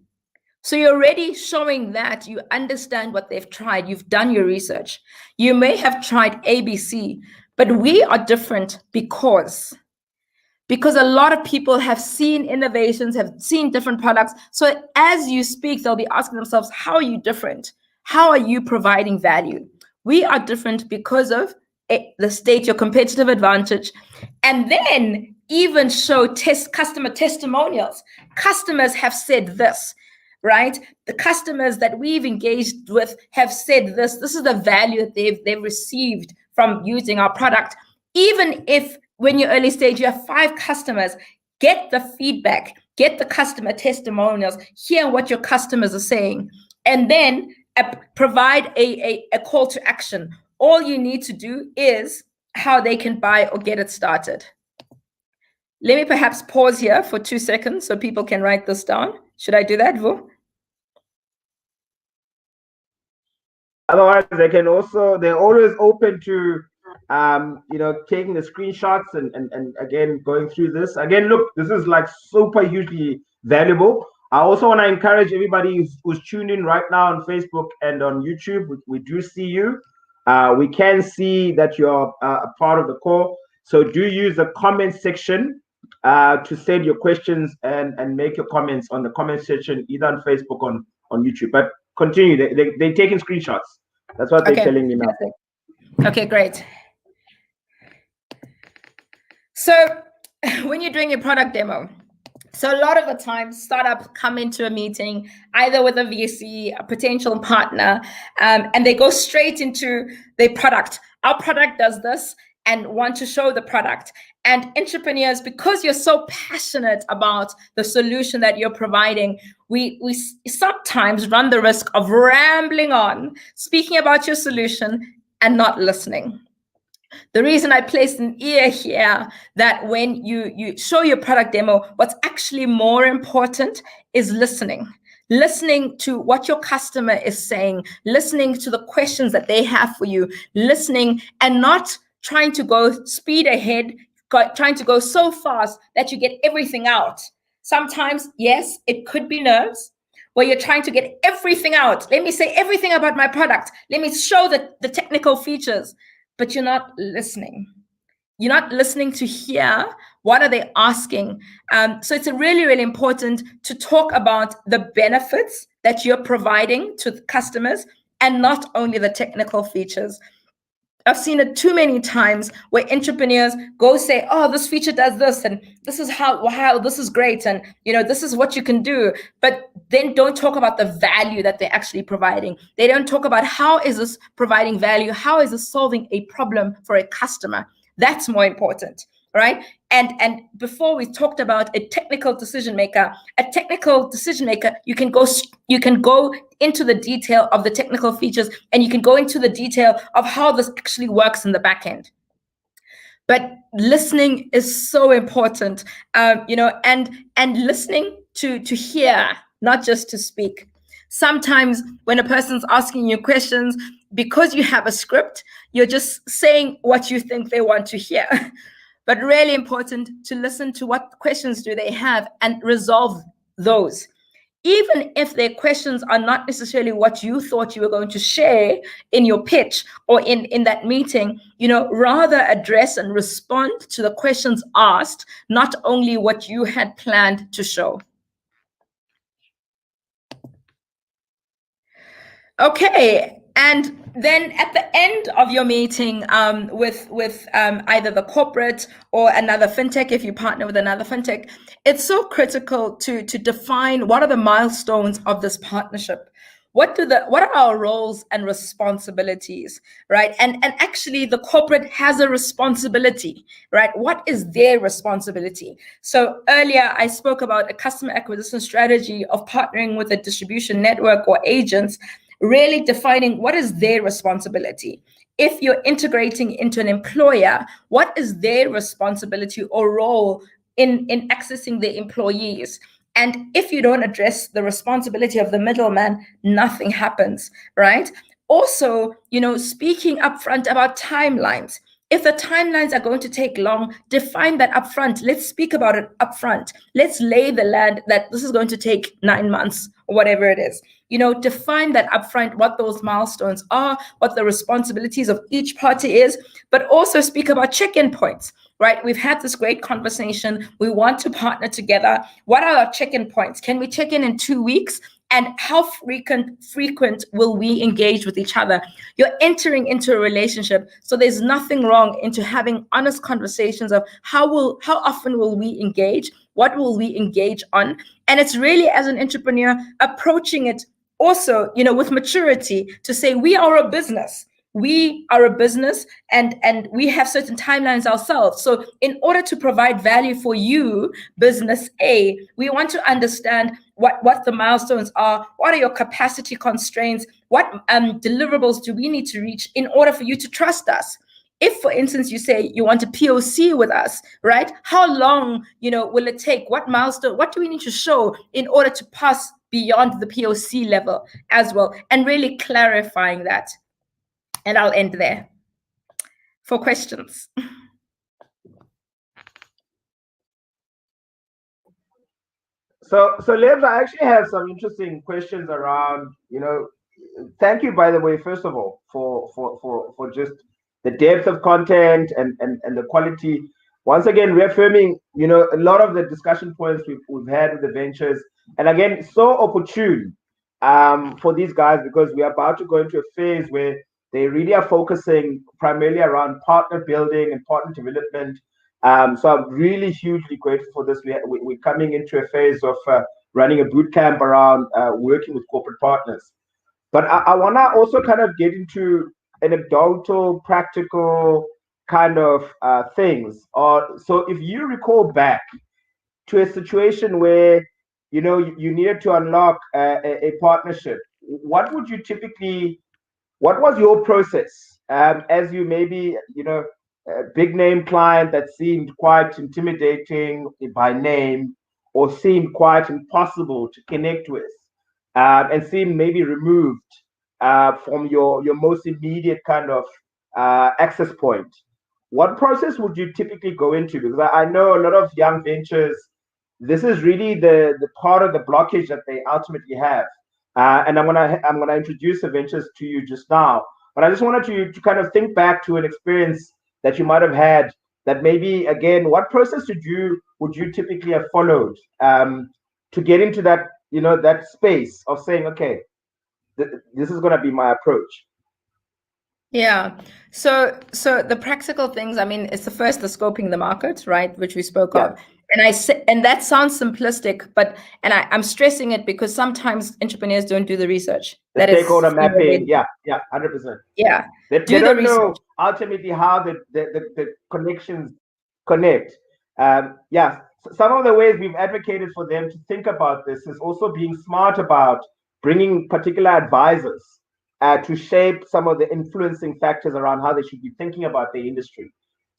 So you're already showing that you understand what they've tried. You've done your research. You may have tried ABC, but we are different because a lot of people have seen innovations, have seen different products. So as you speak, they'll be asking themselves, how are you different? How are you providing value? We are different because of the state, your competitive advantage, and then even show customer testimonials. Customers have said this. Right? The customers that we've engaged with have said this is the value that they've received from using our product. Even if when you're early stage, you have 5 customers, get the feedback, get the customer testimonials, hear what your customers are saying, and then provide a call to action. All you need to do is how they can buy or get it started. Let me perhaps pause here for 2 seconds so people can write this down. Should I do that, Vu? Otherwise, they're always open to, taking the screenshots and again, going through this. Again, look, this is like super hugely valuable. I also want to encourage everybody who's tuned in right now on Facebook and on YouTube. We do see you. We can see that you're a part of the call. So do use the comment section to send your questions and make your comments on the comment section, either on Facebook or on YouTube. But continue. They're taking screenshots. That's what they're telling me now. Okay, great. So when you're doing your product demo, so a lot of the time, startups come into a meeting either with a VC, a potential partner, and they go straight into their product. Our product does this, and want to show the product. And entrepreneurs, because you're so passionate about the solution that you're providing, we sometimes run the risk of rambling on, speaking about your solution and not listening. The reason I placed an ear here, that when you show your product demo, what's actually more important is listening. Listening to what your customer is saying, listening to the questions that they have for you, listening and not trying to go speed ahead, trying to go so fast that you get everything out. Sometimes, yes, it could be nerves where you're trying to get everything out. Let me say everything about my product. Let me show the technical features, but you're not listening. You're not listening to hear what are they asking. So it's really, really important to talk about the benefits that you're providing to the customers and not only the technical features. I've seen it too many times where entrepreneurs go say, oh, this feature does this, and this is how this is great, and this is what you can do, but then don't talk about the value that they're actually providing. They don't talk about how is this providing value, how is this solving a problem for a customer. That's more important, right? And before we talked about a technical decision maker, you can go into the detail of the technical features, and you can go into the detail of how this actually works in the back end. But listening is so important, and listening to hear, not just to speak. Sometimes when a person's asking you questions, because you have a script, you're just saying what you think they want to hear. But really important to listen to what questions do they have and resolve those. Even if their questions are not necessarily what you thought you were going to share in your pitch or in that meeting, rather address and respond to the questions asked, not only what you had planned to show. Okay, and then at the end of your meeting with either the corporate or another fintech, if you partner with another fintech, it's so critical to define what are the milestones of this partnership. What are our roles and responsibilities, right? And actually the corporate has a responsibility, right? What is their responsibility? So earlier I spoke about a customer acquisition strategy of partnering with a distribution network or agents, really defining what is their responsibility. If you're integrating into an employer, what is their responsibility or role in accessing the employees? And if you don't address the responsibility of the middleman, nothing happens, right? Also, speaking upfront about timelines. If the timelines are going to take long, define that upfront. Let's speak about it upfront. Let's lay the land that this is going to take 9 months or whatever it is. Define that upfront, what those milestones are, what the responsibilities of each party is, but also speak about check-in points, right? We've had this great conversation. We want to partner together. What are our check-in points? Can we check in 2 weeks? And how frequent will we engage with each other? You're entering into a relationship, so there's nothing wrong into having honest conversations of how often will we engage? What will we engage on? And it's really, as an entrepreneur, approaching it also, with maturity, to say we are a business. We are a business and we have certain timelines ourselves. So in order to provide value for you, business A, we want to understand what the milestones are. What are your capacity constraints? What deliverables do we need to reach in order for you to trust us? If, for instance, you say you want a POC with us, right? How long, will it take? What milestone? What do we need to show in order to pass beyond the POC level as well? And really clarifying that. And I'll end there for questions. So Lebs, I actually have some interesting questions around, thank you, by the way, first of all, for just the depth of content and the quality. Once again, reaffirming, a lot of the discussion points we've had with the ventures. And again, so opportune for these guys, because we are about to go into a phase where they really are focusing primarily around partner building and partner development. So I'm really hugely grateful for this. We're coming into a phase of running a boot camp around working with corporate partners. But I want to also kind of get into anecdotal, practical kind of things. So if you recall back to a situation where, you needed to unlock a partnership, what was your process as you maybe, a big name client that seemed quite intimidating by name or seemed quite impossible to connect with and seemed maybe removed from your most immediate kind of access point? What process would you typically go into? Because I know a lot of young ventures, this is really the part of the blockage that they ultimately have. And I'm gonna introduce the ventures to you just now. But I just wanted you to kind of think back to an experience that you might have had that maybe, again, what process would you typically have followed to get into that, that space of saying, okay, this is going to be my approach? Yeah. So the practical things, it's the scoping the market, right, which we spoke of. And that sounds simplistic, but I'm stressing it because sometimes entrepreneurs don't do the research. The stakeholder mapping, 100%. Yeah, they don't know ultimately how the connections connect. Some of the ways we've advocated for them to think about this is also being smart about bringing particular advisors to shape some of the influencing factors around how they should be thinking about the industry.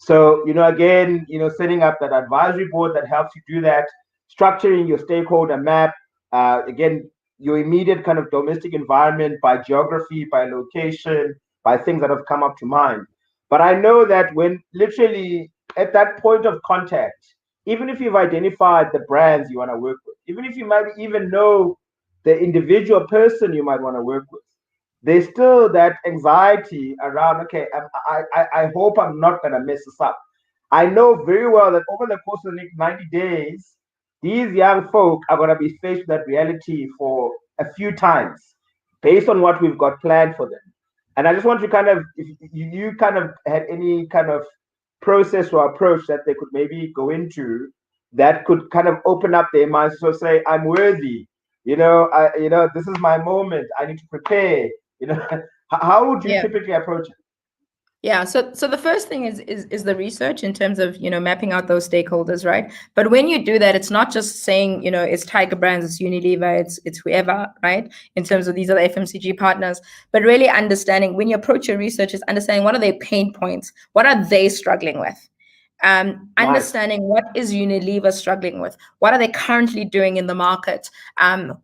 So, again, setting up that advisory board that helps you do that. structuring your stakeholder map, again, your immediate kind of domestic environment by geography, by location, by things that have come up to mind. But I know that when literally at that point of contact, even if you've identified the brands you want to work with, even if you might even know the individual person you might want to work with, there's still that anxiety around, okay, I hope I'm not going to mess this up. I know very well that over the course of the next 90 days, these young folk are going to be faced with that reality for a few times based on what we've got planned for them. And I just want to kind of, if you kind of had any kind of process or approach that they could maybe go into that could kind of open up their minds. So say, I'm worthy, this is my moment. I need to prepare, how would you typically approach it? Yeah, so the first thing is the research in terms of mapping out those stakeholders, right? But when you do that, it's not just saying it's Tiger Brands, it's Unilever, it's whoever, right? In terms of these are the FMCG partners, but really understanding when you approach your research is understanding what are their pain points, what are they struggling with. Understanding what is Unilever struggling with, what are they currently doing in the market,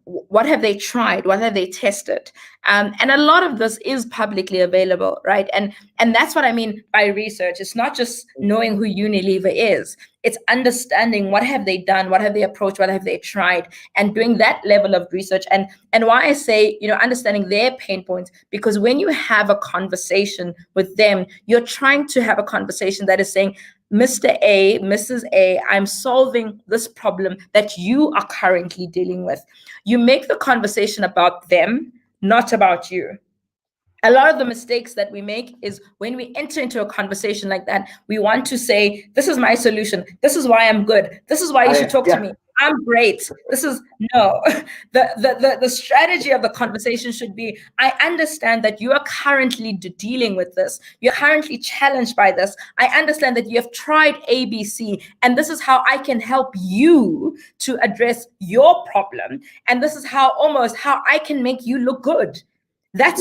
what have they tried, what have they tested, and a lot of this is publicly available, right? And that's what I mean by research. It's not just knowing who Unilever is, it's understanding what have they done, what have they approached, what have they tried, and doing that level of research. And why I say understanding their pain points, because when you have a conversation with them, you're trying to have a conversation that is saying, Mr. A, Mrs. A, I'm solving this problem that you are currently dealing with. You make the conversation about them, not about you. A lot of the mistakes that we make is when we enter into a conversation like that, we want to say, this is my solution. This is why I'm good. This is why you should talk to me. I'm great. This is no. The strategy of the conversation should be, I understand that you are currently dealing with this. You're currently challenged by this. I understand that you have tried ABC, and this is how I can help you to address your problem. And this is how I can make you look good. That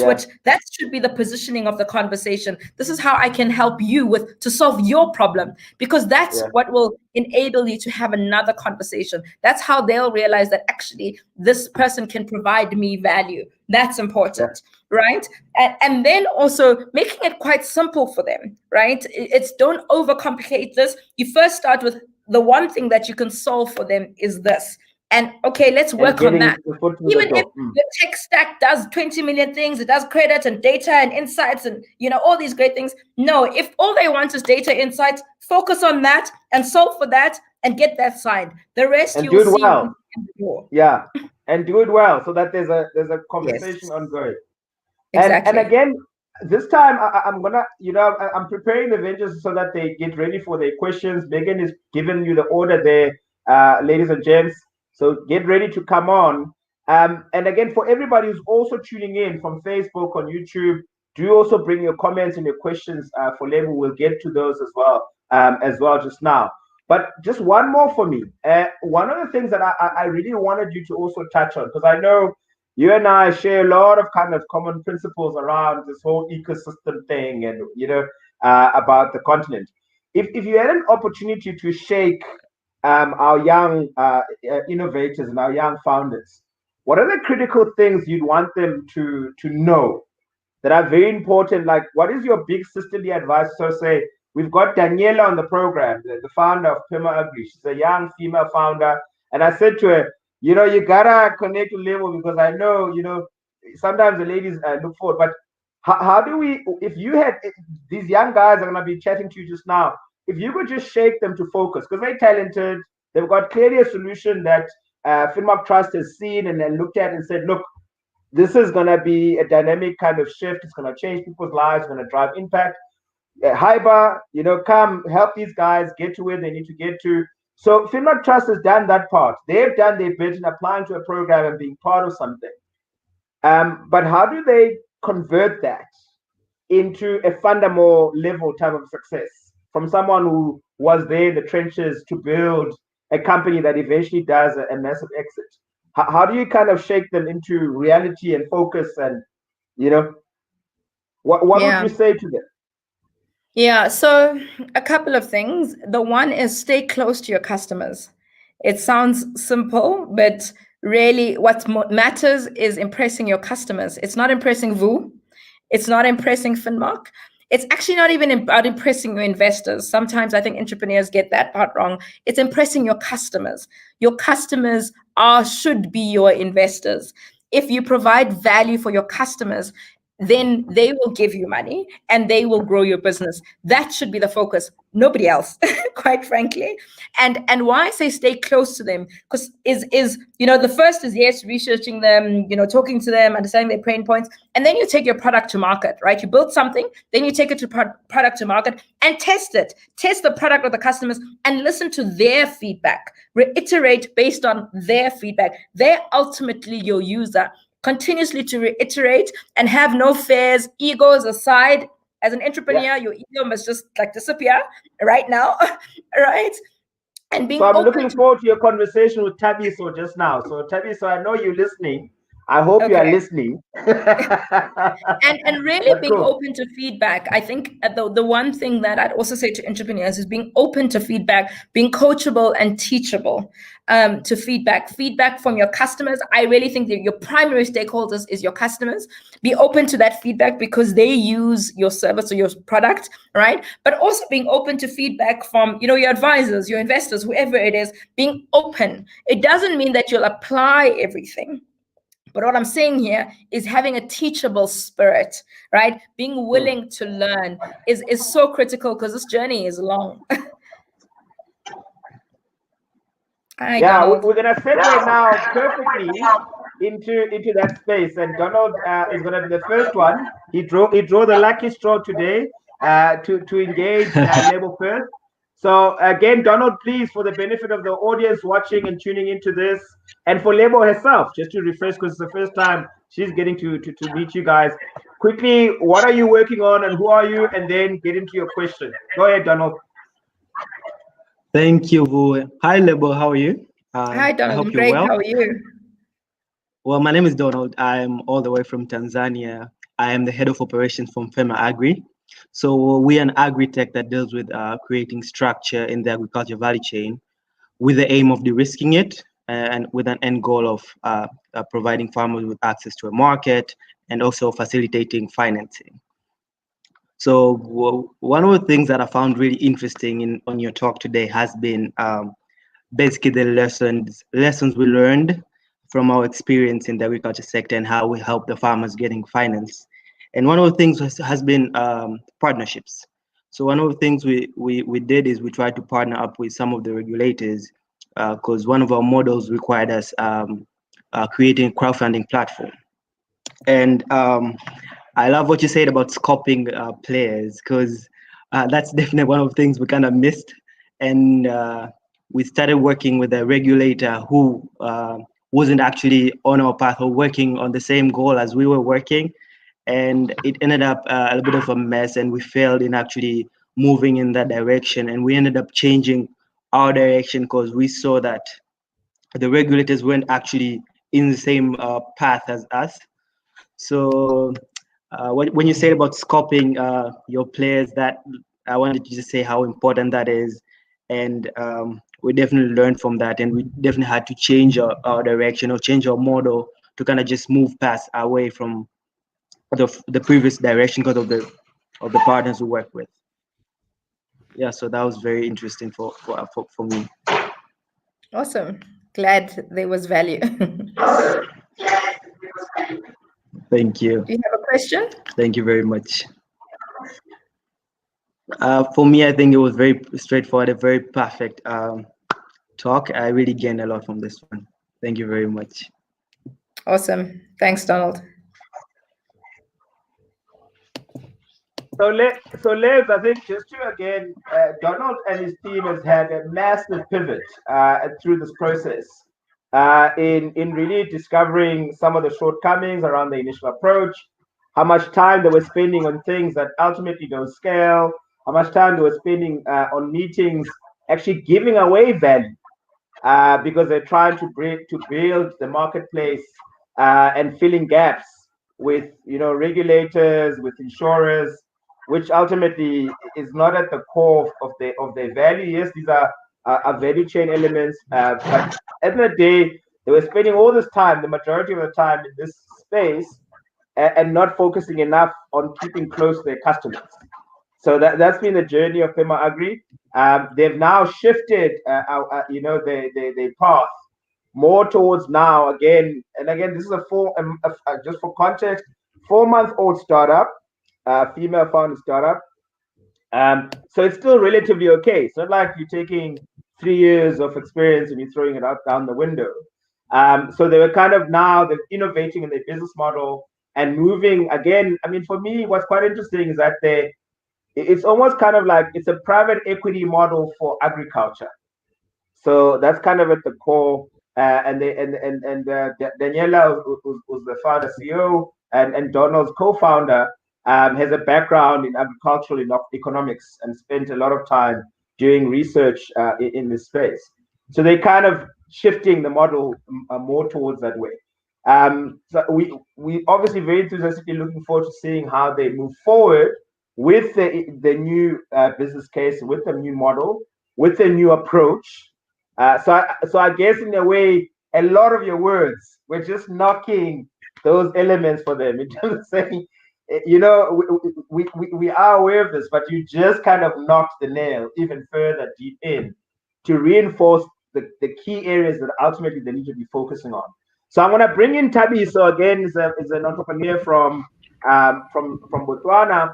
should be the positioning of the conversation. This is how I can help you to solve your problem, because that's what will enable you to have another conversation. That's how they'll realize that actually this person can provide me value. That's important, right? And then also making it quite simple for them, right? It's don't overcomplicate this. You first start with the one thing that you can solve for them is this. And okay, let's work on that. Even if the tech stack does 20 million things, it does credit and data and insights and all these great things. No, if all they want is data insights, focus on that and solve for that and get that signed. The rest you will see in the door. Yeah, and do it well so that there's a conversation ongoing. Exactly. And again, this time I'm gonna, I'm preparing the vendors so that they get ready for their questions. Megan is giving you the order there, ladies and gents. So get ready to come on. And again, for everybody who's also tuning in from Facebook, on YouTube, do also bring your comments and your questions for Lebo. We'll get to those as well just now. But just one more for me. One of the things that I really wanted you to also touch on, because I know you and I share a lot of kind of common principles around this whole ecosystem thing and, about the continent. If you had an opportunity to shake our young innovators and our young founders, what are the critical things you'd want them to know that are very important? Like, what is your big sisterly advice? So say, we've got Daniela on the program, the founder of Pima Agri. She's a young female founder. And I said to her, you gotta connect to Lebo, because I know, sometimes the ladies look forward, but how do we, if you had, these young guys are gonna be chatting to you just now, if you could just shake them to focus, because they're talented, they've got clearly a solution that Finmark Trust has seen and then looked at and said, look, this is going to be a dynamic kind of shift. It's going to change people's lives, it's going to drive impact. Hyper, come help these guys get to where they need to get to. So Finmark Trust has done that part. They've done their bit in applying to a program and being part of something. But how do they convert that into a fundamental level type of success from someone who was there in the trenches to build a company that eventually does a massive exit? How do you kind of shake them into reality and focus? And what would you say to them? Yeah, so a couple of things. The one is stay close to your customers. It sounds simple, but really what matters is impressing your customers. It's not impressing Vu. It's not impressing Finmark. It's actually not even about impressing your investors. Sometimes I think entrepreneurs get that part wrong. It's impressing your customers. Your customers should be your investors. If you provide value for your customers, then they will give you money and they will grow your business. That should be the focus, nobody else, quite frankly. And why I say stay close to them, because the first is, yes, researching them, talking to them, understanding their pain points, and then you take your product to market, right? You build something, then you take it to product to market and test the product with the customers and listen to their feedback, reiterate based on their feedback. They're ultimately your user. Continuously to reiterate and have no fears, egos aside. As an entrepreneur, your ego must just disappear right now, right? And being so I'm looking forward to your conversation with Tabiso just now. So Tabiso, I know you're listening. I hope you are listening. and really being open to feedback. I think the one thing that I'd also say to entrepreneurs is being open to feedback, being coachable and teachable to feedback from your customers. I really think that your primary stakeholders is your customers. Be open to that feedback because they use your service or your product, right? But also being open to feedback from your advisors, your investors, whoever it is. Being open. It doesn't mean that you'll apply everything. But what I'm saying here is having a teachable spirit, right? Being willing to learn is so critical because this journey is long. We're going to segue now perfectly into that space. And Donald is going to be the first one. He drew the lucky straw today to engage Lebo first. So again, Donald, please, for the benefit of the audience watching and tuning into this, and for Lebo herself, just to refresh, because it's the first time she's getting to meet you guys. Quickly, what are you working on and who are you? And then get into your question. Go ahead, Donald. Thank you, Vu. Hi, Lebo. How are you? Hi, Donald. I'm great. Well. How are you? Well, my name is Donald. I'm all the way from Tanzania. I am the head of operations from FEMA Agri. So we're an agri-tech that deals with creating structure in the agriculture value chain with the aim of de-risking it and with an end goal of providing farmers with access to a market and also facilitating financing. So one of the things that I found really interesting on your talk today has been basically the lessons we learned from our experience in the agriculture sector and how we help the farmers getting finance. And one of the things has been partnerships. So one of the things we did is we tried to partner up with some of the regulators because one of our models required us creating a crowdfunding platform. And I love what you said about scoping players because that's definitely one of the things we kind of missed. And we started working with a regulator who wasn't actually on our path or working on the same goal as we were working. And it ended up a bit of a mess, and we failed in actually moving in that direction. And we ended up changing our direction because we saw that the regulators weren't actually in the same path as us. So when you said about scoping your players, that I wanted to just say how important that is. And we definitely learned from that, and we definitely had to change our direction or change our model to kind of just move past away from the previous direction because of the partners we work with. Yeah, so that was very interesting for me. Awesome. Glad there was value. Thank you. Do you have a question? Thank you very much. For me, I think it was very straightforward, a very perfect talk. I really gained a lot from this one. Thank you very much. Awesome. Thanks, Donald. So Les, I think just to again, Donald and his team has had a massive pivot through this process in really discovering some of the shortcomings around the initial approach, how much time they were spending on things that ultimately don't scale, how much time they were spending on meetings, actually giving away value because they're trying to build the marketplace and filling gaps with regulators, with insurers, which ultimately is not at the core of their value. Yes, these are are value chain elements. But at the end of the day, they were spending all this time, the majority of the time, in this space, and not focusing enough on keeping close to their customers. So that's been the journey of Fema Agri. They've now shifted, their path more towards now again. And again, this is just for context, 4-month-old startup, female founded startup. So it's still relatively okay. It's not like you're taking 3 years of experience and you're throwing it out down the window. So they were kind of now they're innovating in their business model and moving again. I mean, for me, what's quite interesting is that it's almost kind of like it's a private equity model for agriculture. So that's kind of at the core. Daniela, who's the founder CEO, and Donald's co-founder, has a background in agricultural economics and spent a lot of time doing research in this space. So they kind of shifting the model more towards that way. So we obviously very enthusiastically looking forward to seeing how they move forward with the new business case, with the new model, with the new approach. So I guess in a way, a lot of your words were just knocking those elements for them in terms of saying, we are aware of this, but you just kind of knocked the nail even further deep in to reinforce the key areas that ultimately they need to be focusing on. So I'm going to bring in Tabi. So again, is an entrepreneur from Botswana,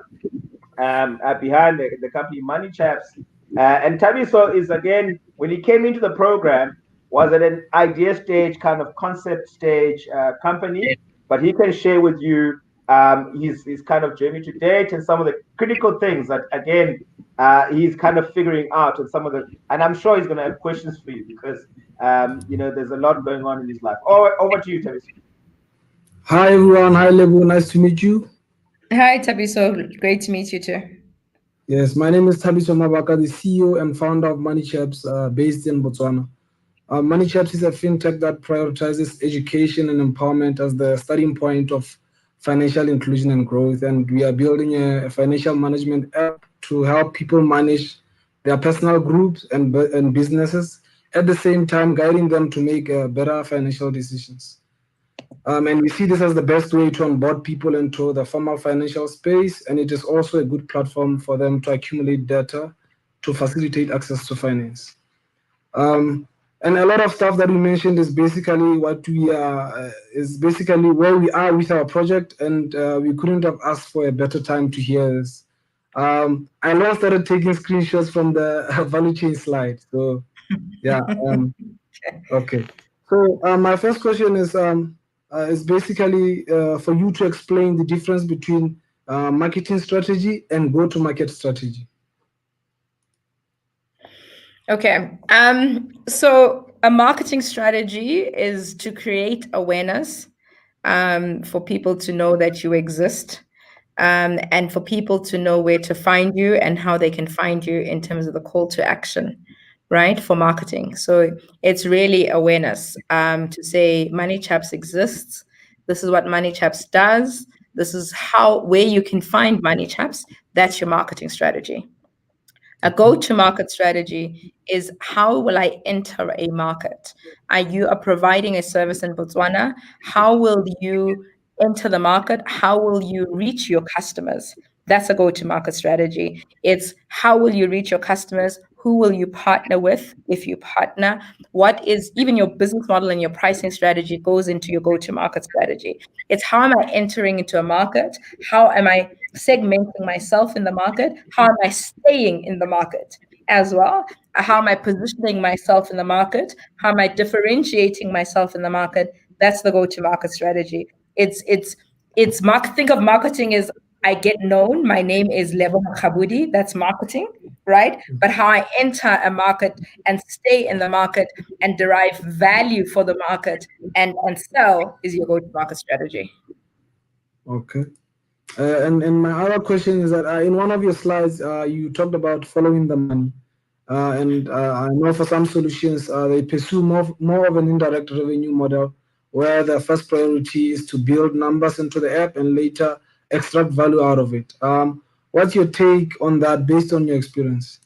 behind the company Money Chaps. And Tabiso is, again, when he came into the program, was at an idea stage, kind of concept stage company, but he can share with you his kind of journey to date and some of the critical things that, again, he's kind of figuring out, and and I'm sure he's going to have questions for you because, there's a lot going on in his life. Over to you, Tabiso. Hi, everyone. Hi, Lebo. Nice to meet you. Hi, Tabiso. Great to meet you too. Yes, my name is Tabiso Mabaka, the CEO and founder of Money Chaps, based in Botswana. Money Chaps is a fintech that prioritizes education and empowerment as the starting point of financial inclusion and growth. And we are building a financial management app to help people manage their personal groups and businesses, at the same time guiding them to make better financial decisions. And we see this as the best way to onboard people into the formal financial space, and it is also a good platform for them to accumulate data to facilitate access to finance. And a lot of stuff that we mentioned is basically what we are, is basically where we are with our project, and we couldn't have asked for a better time to hear this. I now started taking screenshots from the value chain slide. So, yeah. Okay. So my first question is basically for you to explain the difference between marketing strategy and go-to-market strategy. Okay. So a marketing strategy is to create awareness for people to know that you exist, and for people to know where to find you and how they can find you in terms of the call to action, right, for marketing. So it's really awareness, to say Money Chaps exists. This is what Money Chaps does. This is where you can find Money Chaps. That's your marketing strategy. A go-to-market strategy is, how will I enter a market? You are providing a service in Botswana. How will you enter the market? How will you reach your customers? That's a go-to-market strategy. It's how will you reach your customers? Who will you partner with if you partner? What is even your business model and your pricing strategy goes into your go-to-market strategy. It's how am I entering into a market? How am I segmenting myself in the market? How am I staying in the market as well? How am I positioning myself in the market? How am I differentiating myself in the market? That's the go-to-market strategy. Think of marketing as, I get known. My name is Lebo Mokgabudi. That's marketing, right? But how I enter a market and stay in the market and derive value for the market and sell is your go-to-market strategy. Okay. And my other question is that in one of your slides, you talked about following the money. And I know for some solutions, they pursue more of an indirect revenue model, where the first priority is to build numbers into the app and later extract value out of it. What's your take on that based on your experience?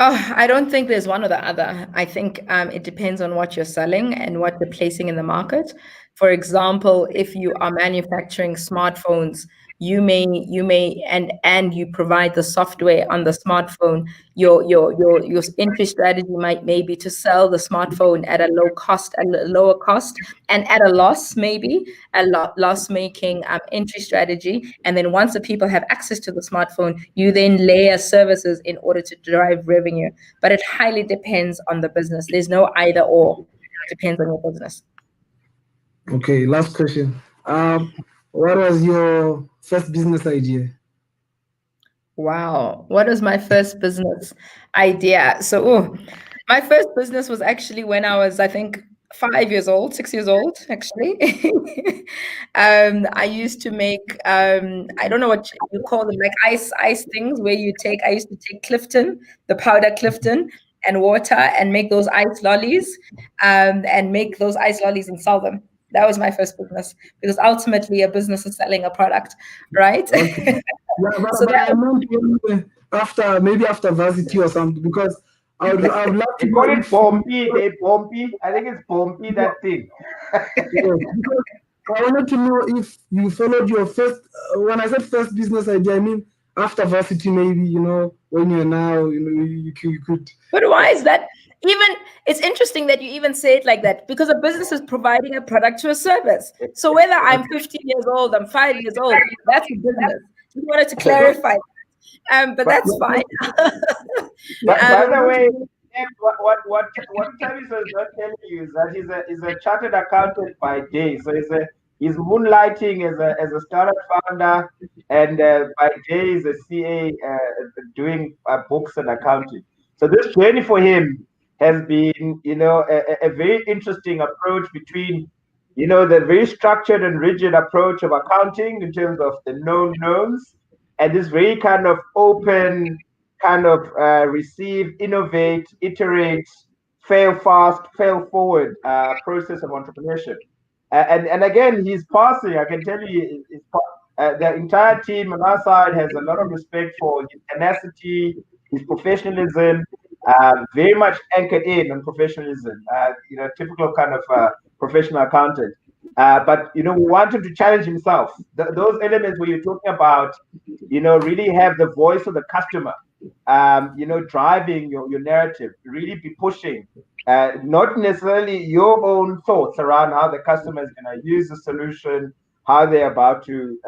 Oh, I don't think there's one or the other. I think it depends on what you're selling and what you're placing in the market. For example, if you are manufacturing smartphones, you may and you provide the software on the smartphone. Your entry strategy might maybe to sell the smartphone at a lower cost, and at a loss, maybe loss making entry strategy. And then once the people have access to the smartphone, you then layer services in order to drive revenue. But it highly depends on the business. There's no either or. It depends on your business. Okay, last question. What was your first business idea? Wow. What was my first business idea? So, my first business was actually when I was, I think, 5 years old, 6 years old, actually. I used to make, I don't know what you call them, like ice things where I used to take Clifton, the powder Clifton, and water and make those ice lollies, and make those ice lollies and sell them. That was my first business, because ultimately a business is selling a product, right? Okay. Yeah, So but that I meant maybe after varsity or something, because I would love to They call know it if Pompey. They Pompey. I think it's Pompey, that thing. yes, because I wanted to know if you followed your first. When I said first business idea, I mean after varsity, maybe when you're now, you could. But why is that? Even it's interesting that you even say it like that, because a business is providing a product to a service. So whether I'm 15 years old, I'm 5 years old, that's a business. You wanted to clarify, but But that's fine. by the um, way, Ed, what Travis is not telling you is that he's a chartered accountant by day. So he's moonlighting as a startup founder, and by day he's a CA doing books and accounting. So this journey for him has been, a very interesting approach between, the very structured and rigid approach of accounting in terms of the known knowns, and this very kind of open kind of receive, innovate, iterate, fail fast, fail forward process of entrepreneurship. And again, he's passing. I can tell you, the entire team on our side has a lot of respect for his tenacity, his professionalism, very much anchored in on professionalism. Typical kind of professional accountant. But we want him to challenge himself. Those elements where you're talking about, really have the voice of the customer, driving your narrative, really be pushing, not necessarily your own thoughts around how the customer is going to use the solution, how they're about to,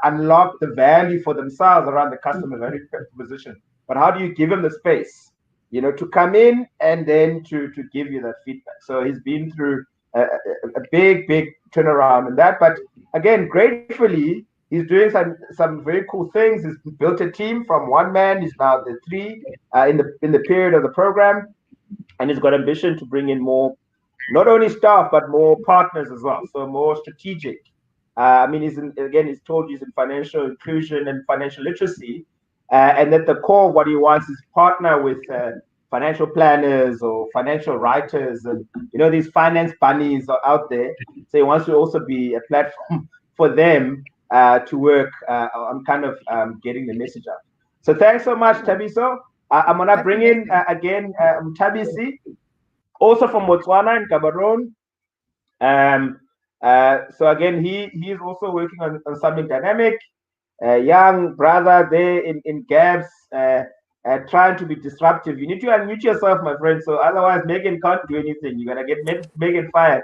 unlock the value for themselves around the customer value proposition. But how do you give them the space, to come in and then to give you that feedback? So he's been through a big turnaround in that. But again, gratefully, he's doing some very cool things. He's built a team from one man. He's now the three in the period of the program, and he's got ambition to bring in more, not only staff but more partners as well. So more strategic. He's told he's in financial inclusion and financial literacy, and at the core, what he wants is partner with financial planners or financial writers, and these finance bunnies are out there. So he wants to also be a platform for them to work on kind of getting the message out. So thanks so much, Tabiso. I'm gonna bring in again Tabisi, also from Botswana in Gaborone. So again, he's also working on something dynamic. Young brother there in Gabs, trying to be disruptive. You need to unmute yourself, my friend. So otherwise, Megan can't do anything. You're gonna get Megan fired.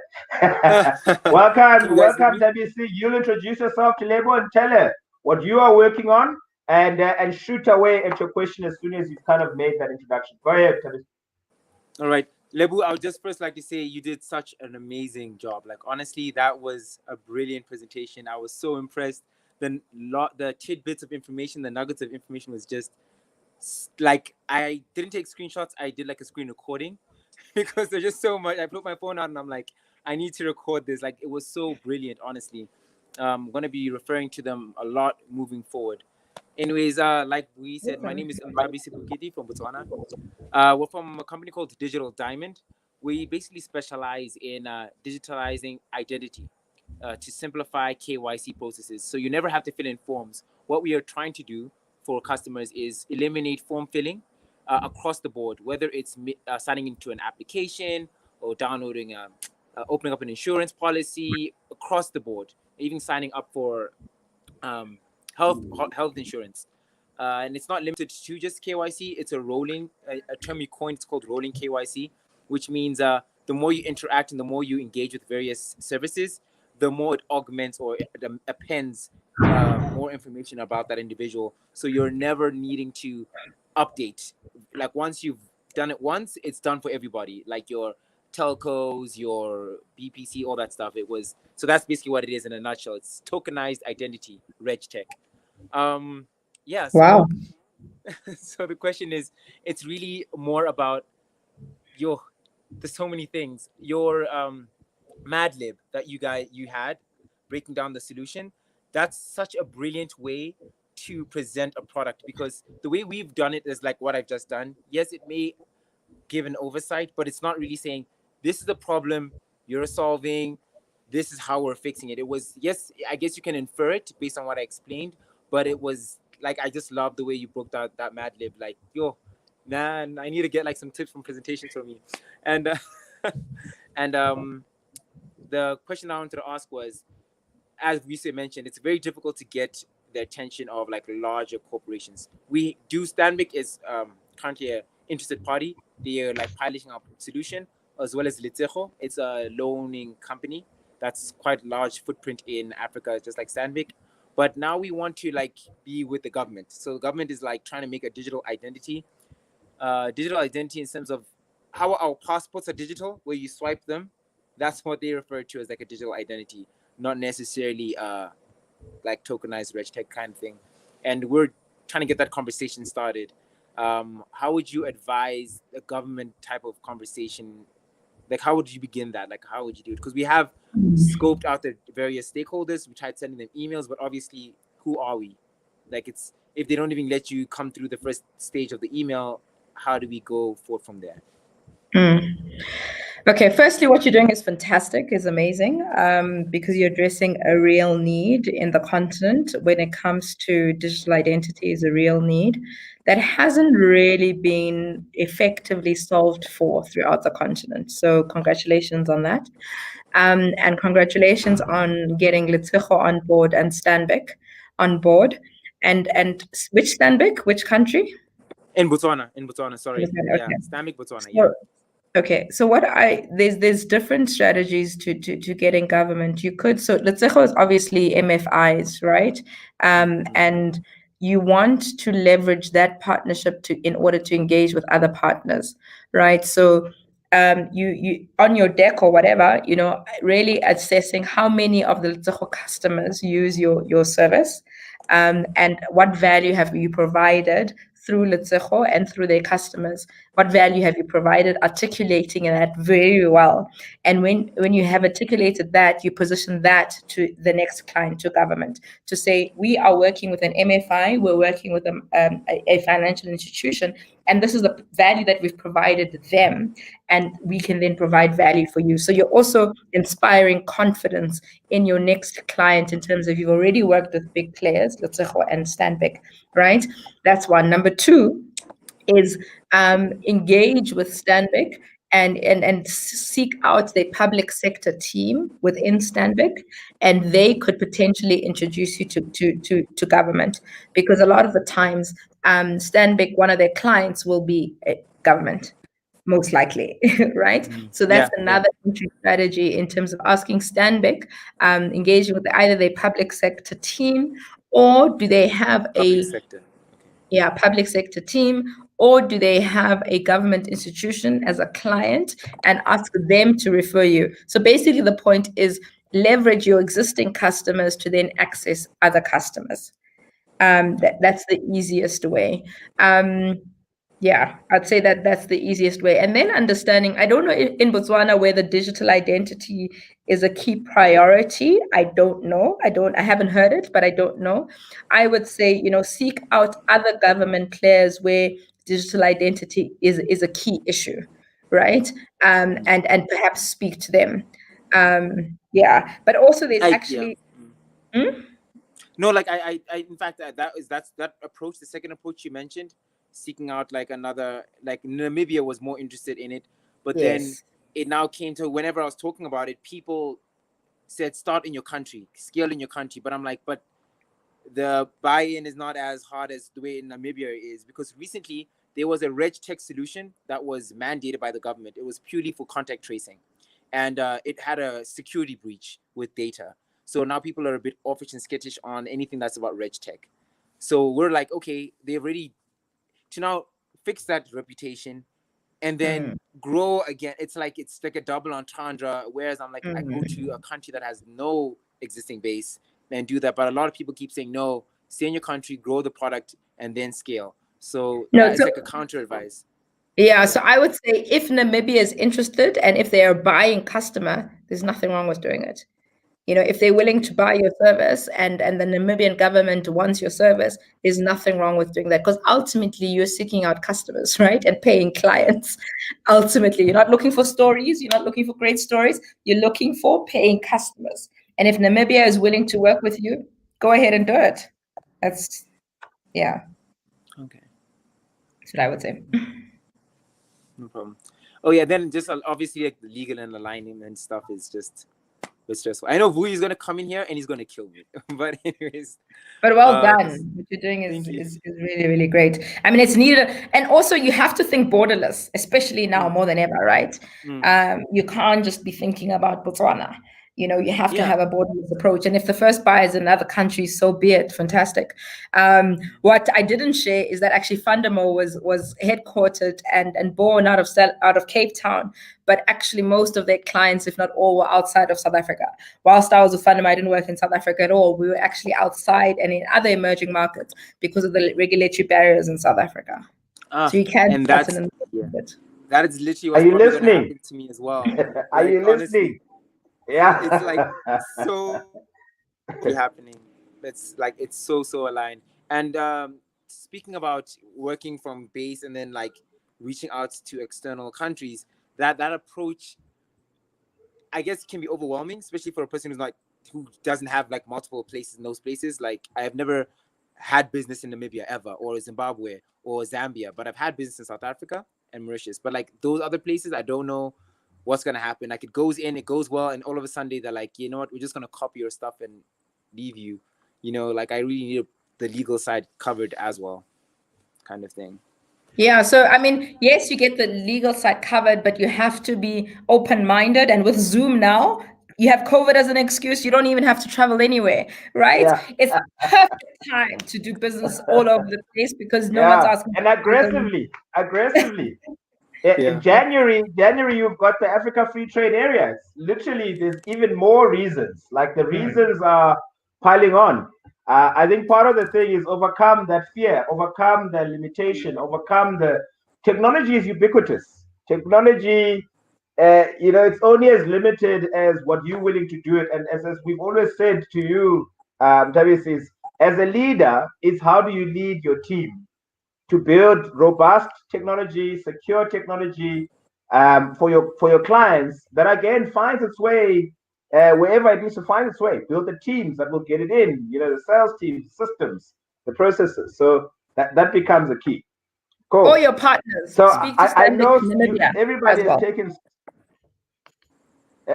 welcome, WC. You'll introduce yourself to Lebo and tell her what you are working on, and shoot away at your question as soon as you've kind of made that introduction. Go ahead, WC. All right, Lebo, I would just first like to say you did such an amazing job. Like, honestly, that was a brilliant presentation. I was so impressed. The tidbits of information, the nuggets of information was just like, I didn't take screenshots. I did like a screen recording because there's just so much. I put my phone out and I'm like, I need to record this. Like, it was so brilliant, honestly. I'm going to be referring to them a lot moving forward. Anyways, like we said, my name is Mokgabudi from Botswana. We're from a company called Digital Diamond. We basically specialize in digitalizing identity to simplify KYC processes. So you never have to fill in forms. What we are trying to do for customers is eliminate form filling across the board, whether it's signing into an application or downloading, opening up an insurance policy across the board, even signing up for health insurance. And it's not limited to just KYC. It's a rolling, a term you coined. It's called rolling KYC, which means the more you interact and the more you engage with various services, the more it augments or it appends more information about that individual. So you're never needing to update. Like once you've done it once, it's done for everybody. Like your telcos, your BPC, all that stuff. So that's basically what it is in a nutshell. It's tokenized identity, reg tech. Yeah. So, wow. So the question is, it's really more about there's so many things. Your Mad Lib that you had breaking down the solution. That's such a brilliant way to present a product, because the way we've done it is like what I've just done. Yes, it may give an oversight, but it's not really saying this is the problem you're solving, this is how we're fixing it. It was, yes, I guess you can infer it based on what I explained, but it was like, I just love the way you broke down that Mad Lib. Like, yo, man, I need to get like some tips from presentations from you. And the question I wanted to ask was, as Vise mentioned, it's very difficult to get the attention of like larger corporations. We do, Stanbic is currently an interested party. They are like piloting our solution, as well as Litsejo. It's a loaning company that's quite large footprint in Africa, just like Stanbic. But now we want to like be with the government. So the government is like trying to make a digital identity in terms of how our passports are digital, where you swipe them. That's what they refer to as like a digital identity, not necessarily like tokenized reg tech kind of thing. And we're trying to get that conversation started. How would you advise a government type of conversation? Like, how would you begin that? Like, how would you do it? Because we have scoped out the various stakeholders. We tried sending them emails, but obviously, who are we? Like, it's, if they don't even let you come through the first stage of the email, how do we go forward from there? Okay, firstly, what you're doing is fantastic, is amazing, because you're addressing a real need in the continent when it comes to digital identity. Is a real need that hasn't really been effectively solved for throughout the continent. So congratulations on that. And congratulations on getting Litsejo on board and Stanbic on board. And which Stanbic? Which country? In Botswana, sorry. Okay. Yeah, Stanbic, Botswana, yeah. Okay, so there's different strategies to getting government. You could, so Litsejo is obviously MFIs, right? And you want to leverage that partnership in order to engage with other partners, right? So you on your deck or whatever, really assessing how many of the Litsejo customers use your service, and what value have you provided through Litsejo and through their customers. What value have you provided? Articulating that very well. And when you have articulated that, you position that to the next client, to government, to say, we are working with an MFI, we're working with a financial institution, and this is the value that we've provided them, and we can then provide value for you. So you're also inspiring confidence in your next client in terms of you've already worked with big players, Litsejo and Stanbic, right? That's one. Number two is engage with Stanbic and seek out the public sector team within Stanbic, and they could potentially introduce you to government, because a lot of the times Stanbic, one of their clients will be government, most likely, right? So that's another entry strategy in terms of asking Stanbic, engaging with either their public sector team, or do they have public sector team, or do they have a government institution as a client, and ask them to refer you. So basically the point is leverage your existing customers to then access other customers. That's the easiest way. Yeah, I'd say that's the easiest way. And then understanding, I don't know if in Botswana whether digital identity is a key priority. I don't know. I haven't heard it, but I don't know. I would say, seek out other government players where digital identity is a key issue, right? And perhaps speak to them. Yeah, but also there's actually. No, like in fact, that's that approach. The second approach you mentioned, seeking out like another, like Namibia was more interested in it, but then Yes. it now came to whenever I was talking about it, people said start in your country, scale in your country. But I'm like, but the buy-in is not as hard as the way in Namibia is, because recently there was a reg tech solution that was mandated by the government. It was purely for contact tracing, and it had a security breach with data. So now people are a bit offish and skittish on anything that's about reg tech. So we're like, okay, they're ready to now fix that reputation and then Mm, grow again. It's like a double entendre. Whereas I'm like, I go to a mm. country that has no existing base and do that. But a lot of people keep saying, no, stay in your country, grow the product, and then scale. So No, it's so like a counter advice. yeah, so I would say if Namibia is interested and if they are a buying customer, there's nothing wrong with doing it. If they're willing to buy your service and the Namibian government wants your service, there's nothing wrong with doing that, because ultimately you're seeking out customers, right? And paying clients. Ultimately, you're not looking for stories, you're not looking for great stories, you're looking for paying customers. And if Namibia is willing to work with you, go ahead and do it. That's, yeah, Okay, that's what I would say. no problem. Oh yeah, then just obviously like the legal and alignment stuff is just it's stressful. I know Vui is gonna come in here and he's gonna kill me. But anyways, But well just done. What you're doing is, thank you. is really, really great. I mean, it's needed. And also, you have to think borderless, especially now more than ever, right? You can't just be thinking about Botswana. You have to Yeah. have a borderless approach. And if the first buyer is another country, so be it. Fantastic. What I didn't share is that actually Fundamo was headquartered and born out of Cape Town, but actually most of their clients, if not all, were outside of South Africa. Whilst I was with Fundamo, I didn't work in South Africa at all. We were actually outside and in other emerging markets because of the regulatory barriers in South Africa. So you can And start that's in yeah. bit. That is literally Are what's you probably gonna listening? happen to me as well. Are Like you honestly, listening? Yeah. it's like so happening. It's so aligned. And speaking about working from base and then like reaching out to external countries, that approach, I guess, can be overwhelming, especially for a person who doesn't have like multiple places in those places. Like I have never had business in Namibia ever, or Zimbabwe, or Zambia, but I've had business in South Africa and Mauritius. But like those other places, I don't know what's gonna happen. Like it goes well, and all of a sudden they're like, you know what, we're just gonna copy your stuff and leave you. Like I really need the legal side covered as well, kind of thing. Yeah, so I mean, yes, you get the legal side covered, but you have to be open-minded. And with Zoom now, you have COVID as an excuse. You don't even have to travel anywhere, right? Yeah. It's the perfect time to do business all over the place because no one's Yeah. asking. And aggressively. Yeah. In January, you've got the Africa Free Trade Areas. Literally, there's even more reasons. Like the reasons are piling on. I think part of the thing is overcome that fear, overcome the limitation, overcome the technology is ubiquitous. Technology, it's only as limited as what you're willing to do it. And as we've always said to you, Tavis, is as a leader, is how do you lead your team to build robust technology, secure technology for your clients that again finds its way wherever it needs to find its way. Build the teams that will get it in. The sales teams, systems, the processes. So that becomes a key. Cool. All your partners. So Speak to I know Namibia everybody as well.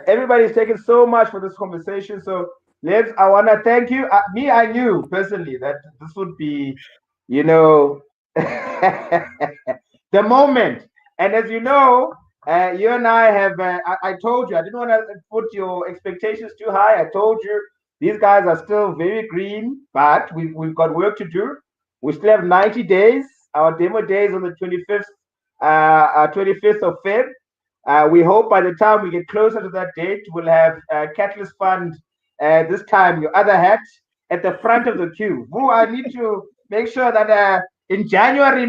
Everybody's taken so much for this conversation. So I want to thank you. I knew personally that this would be, the moment. And as you know, you and I have, I told you, I didn't want to put your expectations too high. I told you these guys are still very green, but we've got work to do. We still have 90 days. Our demo day is on the 25th of Feb. We hope by the time we get closer to that date, we'll have Catalyst Fund, this time your other hat, at the front of the queue. Who I need to make sure that in January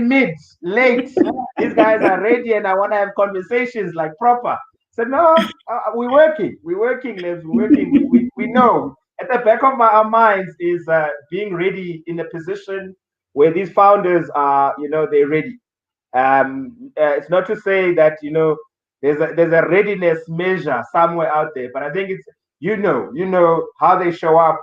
late, these guys are ready and I want to have conversations like proper. So no, we're working, Liz, we're working. We know at the back of our minds is being ready in a position where these founders are, they're ready. It's not to say that there's a readiness measure somewhere out there, but I think it's you know how they show up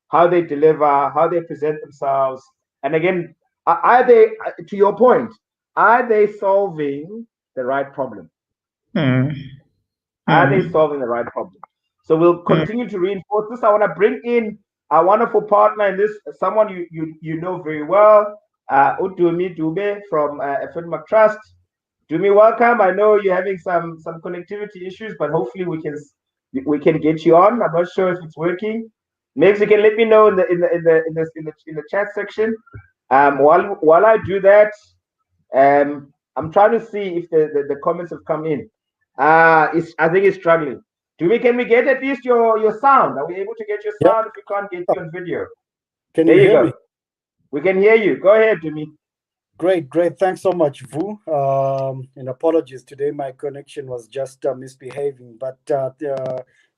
how they deliver, how they present themselves. And again, are they, to your point, are they solving the right problem? Are they solving the right problem? So we'll continue to reinforce this. I want to bring in our wonderful partner in this, someone you know very well, Udumi Dube from Finmark Trust. Dumi, welcome. I know you're having some connectivity issues, but hopefully we can get you on. I'm not sure if it's working. Maybe you can let me know in the chat section. While I do that, I'm trying to see if the comments have come in. I think it's struggling. Can we get at least your sound? Are we able to get your sound if we can't get you on video? Can you hear me? We can hear you. Go ahead, Dumi. Great. Thanks so much, Vu. And apologies today, my connection was just misbehaving. But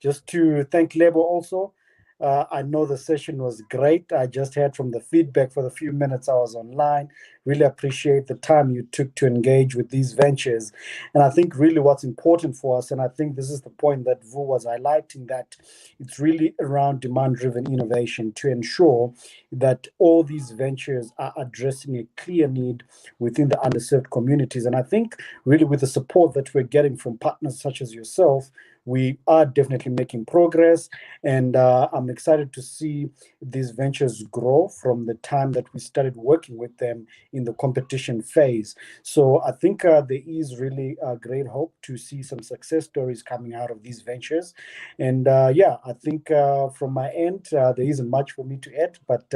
just to thank Lebo also. I know the session was great. I just heard from the feedback for the few minutes I was online. Really appreciate the time you took to engage with these ventures. And I think really what's important for us, and I think this is the point that Vu was highlighting, that it's really around demand-driven innovation to ensure that all these ventures are addressing a clear need within the underserved communities. And I think really with the support that we're getting from partners such as yourself, we are definitely making progress, and I'm excited to see these ventures grow from the time that we started working with them in the competition phase. So I think there is really a great hope to see some success stories coming out of these ventures. And I think from my end, there isn't much for me to add, but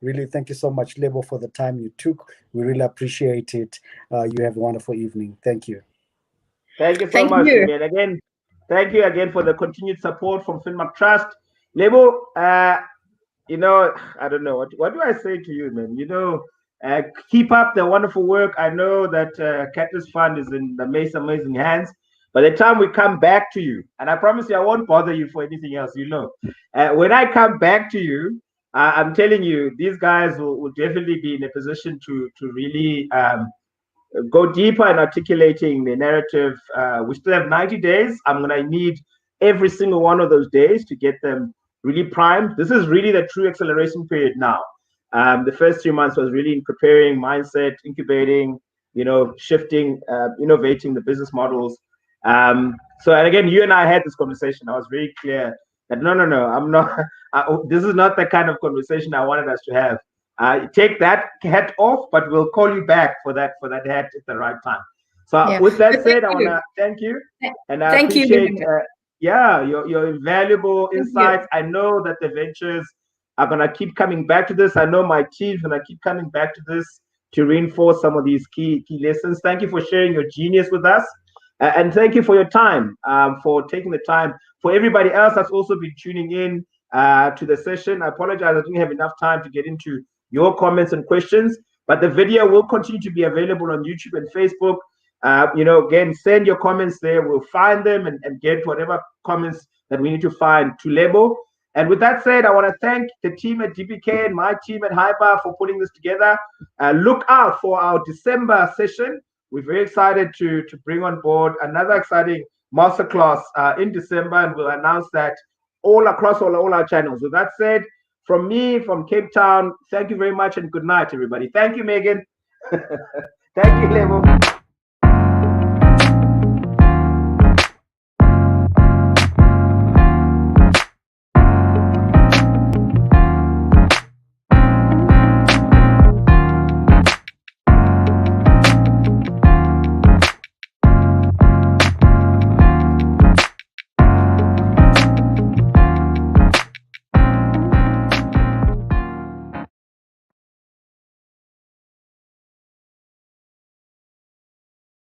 really thank you so much, Lebo, for the time you took. We really appreciate it. You have a wonderful evening. Thank you. Thank you so much, Dumi. And again, thank you again for the continued support from Finmark Trust. Lebo, I don't know. What do I say to you, man? Keep up the wonderful work. I know that Catalyst Fund is in the amazing hands. By the time we come back to you, and I promise you I won't bother you for anything else, when I come back to you, I'm telling you, these guys will definitely be in a position to really go deeper in articulating the narrative. We still have 90 days. I'm going to need every single one of those days to get them really primed. This is really the true acceleration period now. The first 3 months was really in preparing mindset, incubating, shifting, innovating the business models. And again, you and I had this conversation. I was very clear that no, I'm not. This is not the kind of conversation I wanted us to have. Take that hat off, but we'll call you back for that hat at the right time. So with that said, I want to thank you, and I appreciate your invaluable insights. I know that the ventures are gonna keep coming back to this. I know my team's gonna keep coming back to this to reinforce some of these key lessons. Thank you for sharing your genius with us, and thank you for your time, for taking the time. For everybody else that's also been tuning in to the session, I apologize I didn't have enough time to get into your comments and questions, but the video will continue to be available on YouTube and Facebook. Again, send your comments there. We'll find them and get whatever comments that we need to find to Lebo. And with that said, I want to thank the team at DPK and my team at Hyper for putting this together. Look out for our December session. We're very excited to bring on board another exciting masterclass in December, and we'll announce that all across all our channels. With that said, from me, from Cape Town, thank you very much and good night, everybody. Thank you, Megan. Thank you, Lebo.